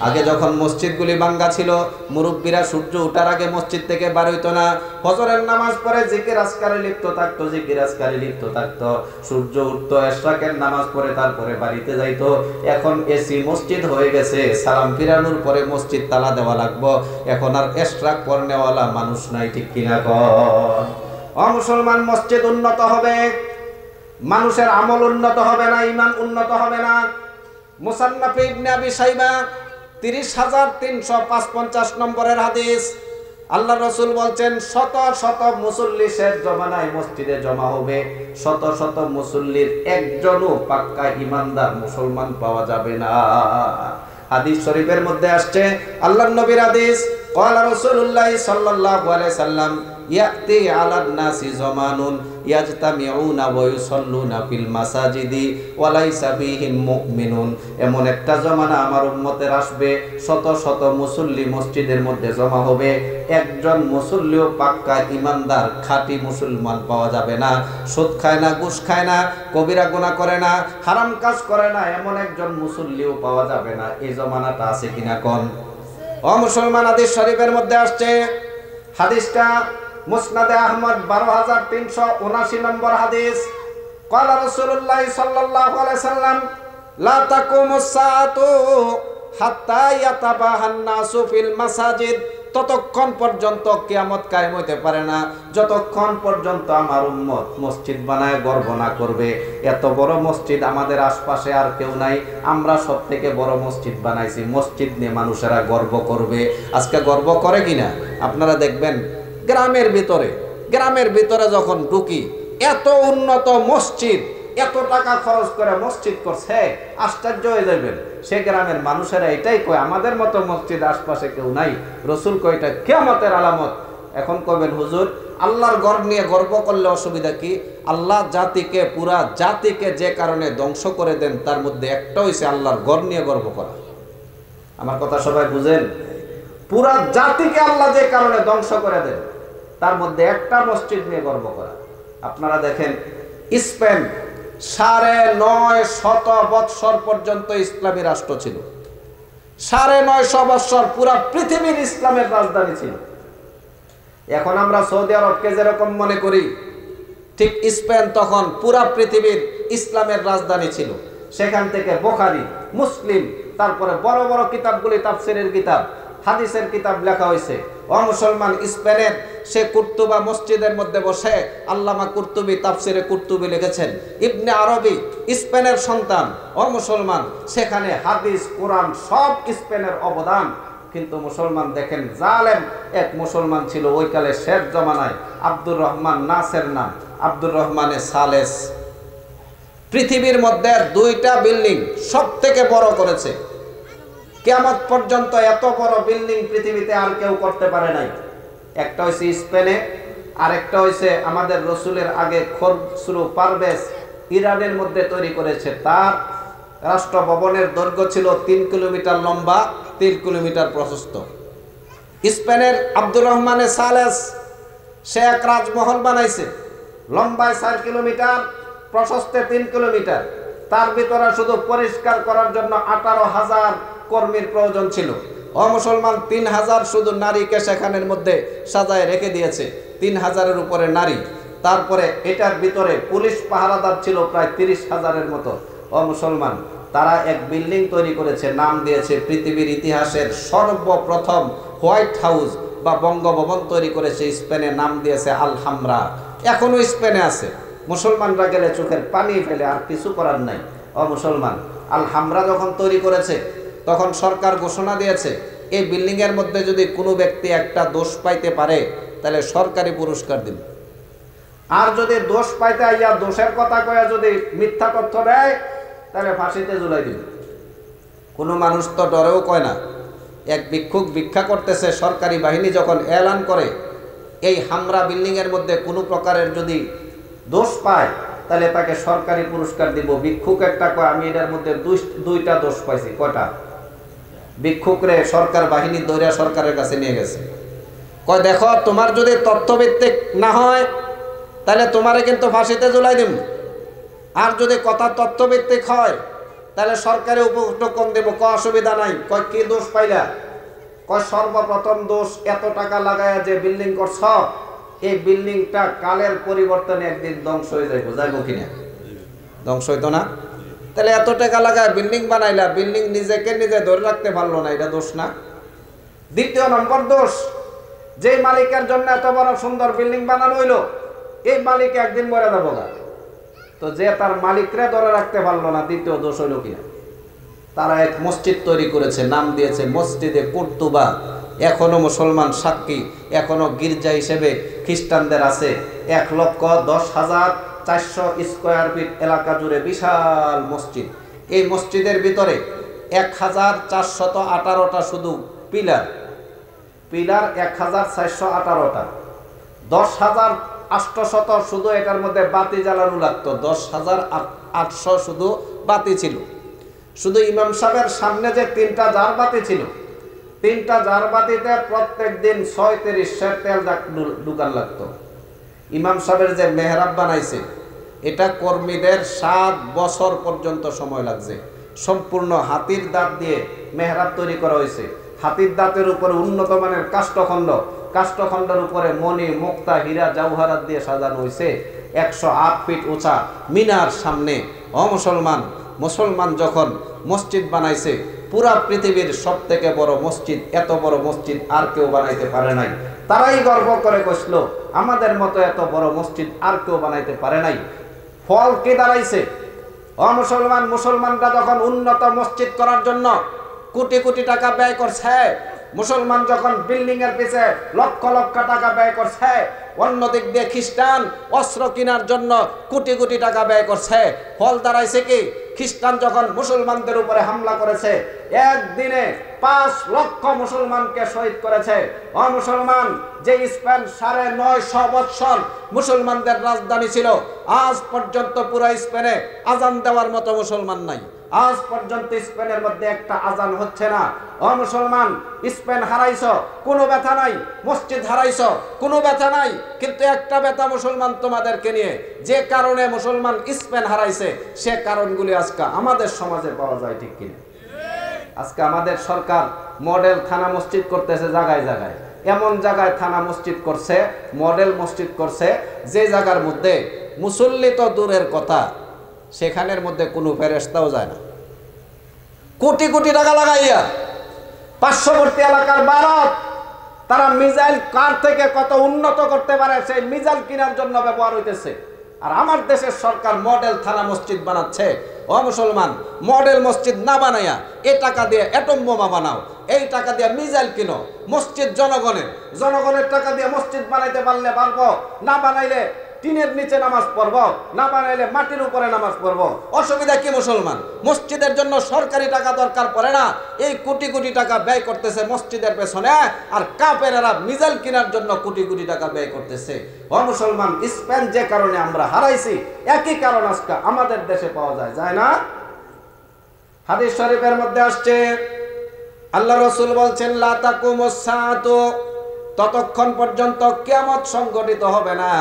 আগে যখন মসজিদগুলি ভাঙ্গা ছিল, মুরব্বীরা সূর্য ওঠার আগে মসজিদ থেকে বার হইতো না, ফজরের নামাজ পড়ে জিকির আজকারে লিপ্ত থাকতো, জিকির আজকারে লিপ্ত থাকতো, সূর্য উঠতো, ইশরাকের নামাজ পড়ে তারপরে বাড়িতে যাইতো। এখন এসি মসজিদ হয়ে গেছে, সালাম ফিরানোর পরে মসজিদ তালা দেওয়া লাগবো, এখন আর ইশরাক পড়নেওয়ালা মানুষ নাই, ঠিক কিনা কন? ও মুসলমান, মসজিদ উন্নত হবে, মানুষের আমল উন্নত হবে না, ঈমান উন্নত হবে না। মুসান্নাফ ইবনে আবি শাইবা 30,355 নম্বরের হাদিস, আল্লাহ রাসূল বলছেন শত শত মুসল্লি শেষ জমানায় মসজিদে জমা হবে, শত শত মুসল্লির একজনও পাক্কা ঈমানদার মুসলমান পাওয়া যাবে না। হাদিস শরীফের মধ্যে আসছে, আল্লাহর নবীর হাদিস, ক্বালা রাসূলুল্লাহ সাল্লাল্লাহু আলাইহি সাল্লাম ইয়াতি আলান নাসি জামানুন ইয়াজতামিউনা ওয়া ইউসাল্লুনা ফিল মাসাজিদি ওয়া লাইসা ফীহিম মুমিনুন, এমন একটা জমানা আমার উম্মতের আসবে, শত শত মুসল্লি মসজিদের মধ্যে জমা হবে, একজন মুসল্লিও পাক্কা ঈমানদার খাঁটি মুসলমান পাওয়া যাবে না। সুদ খায় না, ঘুষ খায় না, কবিরা গুনাহ করে না, হারাম কাজ করে না, এমন একজন মুসল্লিও পাওয়া যাবে না। এই জমানাটা আছে কিনা কোন? ও মুসলমান, হাদিস শরীফের মধ্যে আসছে, হাদিসটা মুসনাদে আহমদ 12,379 নম্বর হাদিস, ক্বালা রাসূলুল্লাহ সাল্লাল্লাহু আলাইহি সাল্লাম লা তাকুমুস সাআতু হাত্তা ইয়াতাবাহান নাসু ফিল মাসাজিদ, ততক্ষণ পর্যন্ত কিয়ামত কায়েম হইতে পারে না যতক্ষণ পর্যন্ত আমার উম্মত মসজিদ বানায় গর্ব না করবে। এত বড় মসজিদ আমাদের আশপাশে আর কেউ নাই, আমরা সব থেকে বড় মসজিদ বানাইছি, মসজিদ নিয়ে মানুষেরা গর্ব করবে। আজকে গর্ব করে কিনা আপনারা দেখবেন, গ্রামের ভিতরে যখন ঢুকি, এত উন্নত মসজিদ, এত টাকা খরচ করে মসজিদ করছে, আশ্চর্য হয়ে যাবেন। সে গ্রামের মানুষেরা এটাই কয় আমাদের মতো মসজিদ আশপাশে কেউ নাই। রসুল কয় এটা কিয়ামতের আলামত। এখন কবেন হুজুর আল্লাহর ঘর নিয়ে গর্ব করলে অসুবিধা কি? আল্লাহ জাতিকে, পুরা জাতিকে যে কারণে ধ্বংস করে দেন তার মধ্যে একটা হইছে আল্লাহর ঘর নিয়ে গর্ব করা। আমার কথা সবাই বুঝেন? পুরা জাতিকে আল্লাহ যে কারণে ধ্বংস করে দেন তার মধ্যে একটা মসজিদ নিয়ে গর্ব করা। আপনারা দেখেন স্পেন 950 বৎসর পর্যন্ত ইসলামী রাষ্ট্র ছিল, 950 বৎসর পুরা পৃথিবীর ইসলামের রাজধানী ছিল। এখন আমরা সৌদি আরবকে যেরকম মনে করি, ঠিক স্পেন তখন পুরা পৃথিবীর ইসলামের রাজধানী ছিল। সেখান থেকে বুখারী, মুসলিম, তারপরে বড় বড় কিতাবগুলি, তাফসীরের কিতাব, হাদিসের কিতাব লেখা হয়েছে। ও মুসলমান, স্পেনের সে কুর্তুবা মসজিদের মধ্যে বসে আল্লামা কুর্তুবী তাফসিরে কুর্তুবী লিখেছেন। ইবনে আরবি স্পেনের সন্তান। ও মুসলমান, সেখানে হাদিস, কোরআন সব স্পেনের অবদান। কিন্তু মুসলমান দেখেন, জালেম এক মুসলমান ছিল ওই কালে শেষ জমানায়, আব্দুর রহমান নাসের নাম, আব্দুর রহমানে সালেস। পৃথিবীর মধ্যে 2টা বিল্ডিং সব থেকে বড় করেছে। কিয়ামত পর্যন্ত এত বড় বিল্ডিং পৃথিবীতে আর কেউ করতে পারে নাই। একটা হইছে স্পেনে, আর একটা হইছে আমাদের রসুলের আগে খসরু পারভেজ ইরানের মধ্যে তৈরি করেছে। তার রাষ্ট্র ভবনের দৈর্ঘ্য ছিল 3 কিলোমিটার লম্বা, 3 কিলোমিটার প্রশস্ত। স্পেনের আব্দুর রহমানে সালেস সে এক রাজমহল বানাইছে, লম্বায় 4 কিলোমিটার, প্রশস্তে 3 কিলোমিটার। তার ভিতরে শুধু পরিষ্কার করার জন্য 18,000 কর্মীর প্রয়োজন ছিল। মুসলমান 3000 শুধু নারীকে সেখানের মধ্যে সাজায় রেখে দিয়েছে, 3000-এর উপরে নারী। তারপরে এটার ভিতরে পুলিশ পাহারাদার ছিল প্রায় 30,000-এর মতো। মুসলমান, তারা এক বিল্ডিং তৈরি করেছে, নাম দিয়েছে পৃথিবীর ইতিহাসের সর্বপ্রথম হোয়াইট হাউস বা বঙ্গভবন তৈরি করেছে স্পেনে, নাম দিয়েছে আলহামরা। এখনো স্পেনে আছে, মুসলমানরা গেলে চোখের পানি ফেলে, আর কিছু করার নাই। মুসলমান, আলহামরা যখন তৈরি করেছে তখন সরকার ঘোষণা দিয়েছে এই বিল্ডিংয়ের মধ্যে যদি কোনো ব্যক্তি একটা দোষ পাইতে পারে তাহলে সরকারি পুরস্কার দিবে, আর যদি দোষ পাইতে আইয়া দোষের কথা কয়া যদি মিথ্যা তথ্য দেয় তাহলে ফাঁসিতে ঝুলাই দিবে। কোনো মানুষ তো ডরেও কয় না। এক ভিক্ষুক ভিক্ষা করতেছে, সরকারি বাহিনী যখন এলান করে এই হামরা বিল্ডিংয়ের মধ্যে কোনো প্রকারের যদি দোষ পায় তাহলে তাকে সরকারি পুরস্কার দিব। ভিক্ষুক একটা কয় আমি এটার মধ্যে দুইটা দোষ পাইছি। কয়টা? ভিক্ষুকরে সরকার বাহিনী দৌড়া সরকারের কাছে নিয়ে গেছে, কয় দেখো তোমার যদি তথ্যভিত্তিক না হয় তাহলে তোমারে কিন্তু ফাঁসিতে ঝুলাই দিব, আর যদি কথা তথ্যভিত্তিক হয় তাহলে সরকারি উপটোকন দেব। কয় অসুবিধা নাই। কয় কি দোষ পাইলা? কয় সর্বপ্রথম দোষ এত টাকা লাগায়া যে বিল্ডিং করছ, এই বিল্ডিংটা কালের পরিবর্তনে একদিন ধ্বংস হয়ে যাইব। যাইব কিনা? ধ্বংস হইতো না? তাহলে এত টাকা লাগায় বিল্ডিং বানাইলা, বিল্ডিং নিজেকে নিজে ধরে রাখতে পারলো না, এটা দোষ না? দ্বিতীয় নম্বর দোষ, যে মালিকের জন্য এত বড় সুন্দর বিল্ডিং বানানো হইলো এই মালিক একদিন মরে যাবো না, তো যে তার মালিকরে ধরে রাখতে পারলো না, দ্বিতীয় দোষ হইল কিনা? তারা এক মসজিদ তৈরি করেছে, নাম দিয়েছে মসজিদে কুর্তুবা। এখনো মুসলমান সাক্ষী, এখনো গির্জা হিসেবে খ্রিস্টানদের আছে। 1,10,400 স্কোয়ার ফিট এলাকা জুড়ে বিশাল মসজিদ। এই মসজিদের ভিতরে 1,418টা শুধু পিলার, 1,418টা। 10,800 শুধু এটার মধ্যে বাতি জ্বালানো লাগতো, 10,800 শুধু বাতি ছিল। শুধু ইমাম সাহেবের সামনে যে 3টা জার বাতি ছিল, 3টা জার বাতিতে প্রত্যেক দিন 36 সের তেল ঢুকান লাগতো। ইমাম সাহেবের যে মেহরাব বানাইছে এটা কর্মীদের 7 বছর পর্যন্ত সময় লাগছে। সম্পূর্ণ হাতির দাঁত দিয়ে মেহরাব তৈরি করা হয়েছে। হাতির দাঁতের উপরে উন্নত মানের কাষ্ঠখণ্ডের উপরে মণি, মুক্তা, হীরা, জওহরাত দিয়ে সাজানো হয়েছে। 108 ফিট উঁচা মিনার সামনে। মুসলমান যখন মসজিদ বানাইছে, পুরা পৃথিবীর সবথেকে বড় মসজিদ, এত বড় মসজিদ আর কেউ বানাইতে পারে নাই। তারাই গর্ব করে কইছিল আমাদের মতো এত বড় মসজিদ আর কেউ বানাইতে পারে নাই। ফল কি দাঁড়াইছে? মুসলমানরা যখন উন্নত মসজিদ করার জন্য কোটি কোটি টাকা ব্যয় করছে, মুসলমান যখন বিল্ডিং এর পিছে লক্ষ লক্ষ টাকা ব্যয় করছে, অন্যদিক দিয়ে খ্রিস্টান অস্ত্র কেনার জন্য কোটি কোটি টাকা ব্যয় করছে, ফল দাঁড়াইছে কি? খ্রিস্টান যখন মুসলমানদের উপরে হামলা করেছে, একদিনে 5 লক্ষ মুসলমানকে শহীদ করেছে। মুসলমান, যে স্পেন 950 বৎসর মুসলমানদের রাজধানী ছিল, আজ পর্যন্ত পুরো স্পেনে আজান দেওয়ার মতো মুসলমান নাই। আজ পর্যন্ত স্পেনের মধ্যে একটা আজান হচ্ছে না। মুসলমান, স্পেন হারাইছ, কোনো ব্যথা নাই। মসজিদ হারাইছ, কোনো ব্যথা নাই। কিন্তু একটা ব্যথা মুসলমান তোমাদেরকে নিয়ে, যে কারণে মুসলমান স্পেন হারাইছে সে কারণগুলি আজকে আমাদের সমাজে পাওয়া যায়, ঠিক কিনা? আজকে আমাদের সরকার মডেল থানা মসজিদ করতেছে জায়গায় জায়গায়। এমন জায়গায় থানা মসজিদ করছে, মডেল মসজিদ করছে, যে জায়গার মধ্যে মুসল্লি তো দূরের কথা, সেখানের মধ্যে কোনো ফেরেশতাও যায় না। কোটি কোটি টাকা লাগাইয়া পার্শ্ববর্তী এলাকার ভারত, তারা মিসাইল কার থেকে কত উন্নত করতে পারে সেই মিসাইল কেনার জন্য ব্যবহার হইতেছে। আর আমার দেশের সরকার মডেল থানা মসজিদ বানাচ্ছে। মুসলমান, মডেল মসজিদ না বানাইয়া এই টাকা দিয়ে অ্যাটম বোমা বানাও, এই টাকা দিয়ে মিসাইল কিনো। মসজিদ জনগণের টাকা দিয়ে মসজিদ বানাইতে পারলে পারবো, না বানাইলে টিনের নিচে নামাজ পড়ব, না বানাইলে মাটির উপরে নামাজ পড়ব। অসুবিধা কি? মুসলমান, মসজিদের জন্য সরকারি টাকা দরকার পড়ে না। এই কোটি কোটি টাকা ব্যয় করতেছে মসজিদের পেছনে, আর কাফেরেরা মিসাইল কেনার জন্য কোটি কোটি টাকা ব্যয় করতেছে। মুসলমান, স্পেন যে কারণে আমরা হারাইছি, একই কারণ আজকে আমাদের দেশে পাওয়া যায় না? হাদিস শরীফের মধ্যে আসছে, আল্লাহ রাসূল বলছেন, লা তাকুমুস সাআতু ততক্ষণ পর্যন্ত কিয়ামত সংঘটিত হবে না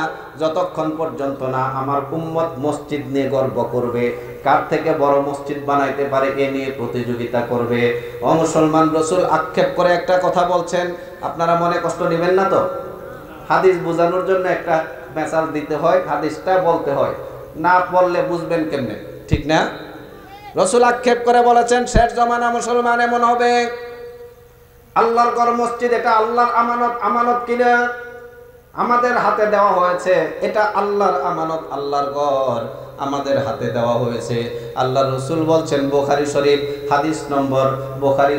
যতক্ষণ পর্যন্ত না আমার উম্মত মসজিদ নিয়ে গর্ব করবে, কার থেকে বড় মসজিদ বানাইতে পারে এ নিয়ে প্রতিযোগিতা করবে। ও মুসলমান, রাসূল আক্ষেপ করে একটা কথা বলছেন, আপনারা মনে কষ্ট নেবেন না তো? হাদিস বোঝানোর জন্য একটা মেসাল দিতে হয়, হাদিসটা বলতে হয়, না বললে বুঝবেন কেমনে, ঠিক না? রাসূল আক্ষেপ করে বলেছেন, শেষ জামানা মুসলমান এমন হবে, আল্লাহর ঘর মসজিদ এটা আল্লাহর আমানত, আমানত কিনা আমাদের হাতে দেওয়া হয়েছে, এটা আল্লাহর আমানত, আল্লাহর ঘর আমাদের হাতে দেওয়া হয়েছে। আল্লাহ রসুল বলছেন, বুখারী শরীফ হাদিস নম্বর, বুখারী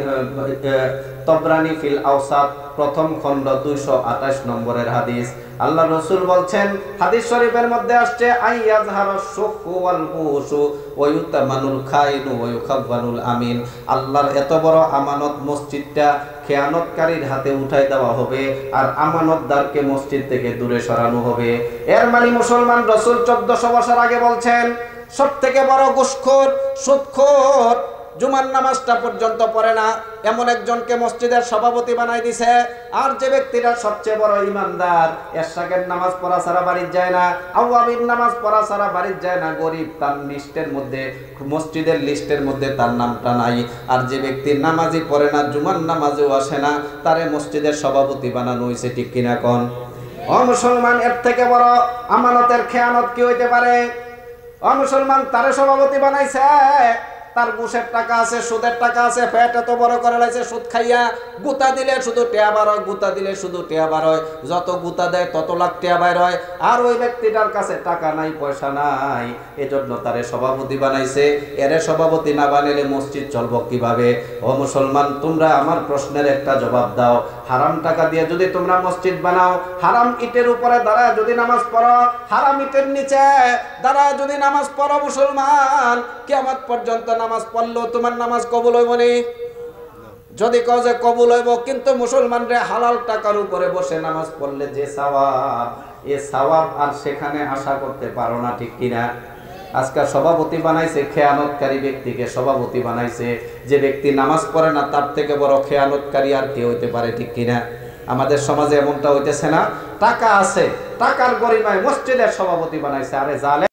তবরানি ফিল আওসাত প্রথম খণ্ড 228 নম্বরের হাদিস। আল্লাহ রসুল বলছেন, হাদিস শরীফের মধ্যে আসছে, আইয়াজহারাস সুফু ওয়াল বুসু ওয়া ইউতামানুল খাইনু ওয়া ইউখাব্বানুল আমিন। আল্লাহর এত বড় আমানত মসজিদটা খেয়ানতকারীর হাতে উঠাই দেওয়া হবে আর আমানতদারকে মসজিদ থেকে দূরে সরানো হবে। এর মানে মুসলমান, রাসূল 1400 বছর আগে বলছেন, সবথেকে বড় ঘুষখোর, সুদখোর, জুমার নামাজটা পর্যন্ত পড়ে না এমন একজনকে মসজিদের সভাপতি বানাই দিছে। আর যে ব্যক্তিটা সবচেয়ে বড় ইমানদার, এশরাকের নামাজ পড়া ছাড়া বাড়ি যায় না, আওয়াবির নামাজ পড়া ছাড়া বাড়ি যায় না, গরিব, তার লিস্টের মধ্যে, মসজিদের লিস্টের মধ্যে তার নামটা নাই। আর যে ব্যক্তি নামাজই পড়ে না, জুমার নামাজেও আসে না, তারে মসজিদের সভাপতি বানানো হয়েছে, ঠিক কিনা কোন? ও মুসলমান, এর থেকে বড় আমানতের খেয়ানত কি হইতে পারে? ও মুসলমান, তারে সভাপতি বানাইছে, তার ঘুষের টাকা আছে, সুদের টাকা আছে, পেট এত বড় করে লাইছে সুদ খাইয়া, গুতা দিলে শুধু টেয়া বার হয়, গুতা দিলে শুধু টেয়া বার হয়, যত গুতা দেয় তত লাখ টেয়া বাইর হয়। আর ওই ব্যক্তিটার কাছে টাকা নাই, পয়সা নাই, এজন্য তারে সভাপতি বানাইছে। এরে সভাপতি না বানাইলে মসজিদ চলবো কিভাবে? ও মুসলমান, তোমরা আমার প্রশ্নের একটা জবাব দাও। হারাম টাকা দিয়ে যদি তোমরা মসজিদ বানাও, হারাম ইটের উপরে দাঁড়ায় যদি নামাজ পড়ো, হারাম ইটের নিচে দাঁড়ায় যদি নামাজ পড়ো, মুসলমান, কিয়ামত পর্যন্ত নামাজ পড়লেও তোমার নামাজ কবুল হইব নি? যদি কও যে কবুল হইব, কিন্তু মুসলমান রে, হালাল টাকার উপরে বসে নামাজ পড়লে যে সওয়াব, এ সওয়াব আর সেখানে আশা করতে পারো না, ঠিক কিনা? আজকাল সভাপতি বানাইছে, খেয়ানতকারী ব্যক্তিকে সভাপতি বানাইছে। যে ব্যক্তি নামাজ পড়ে না, তার থেকে বড় খেয়ানতকারী আর কে হইতে পারে, ঠিক কিনা? আমাদের সমাজে এমনটা হইতেছে না? টাকা আছে, টাকার গরিমায় মসজিদের সভাপতি বানাইছে। আরে জালে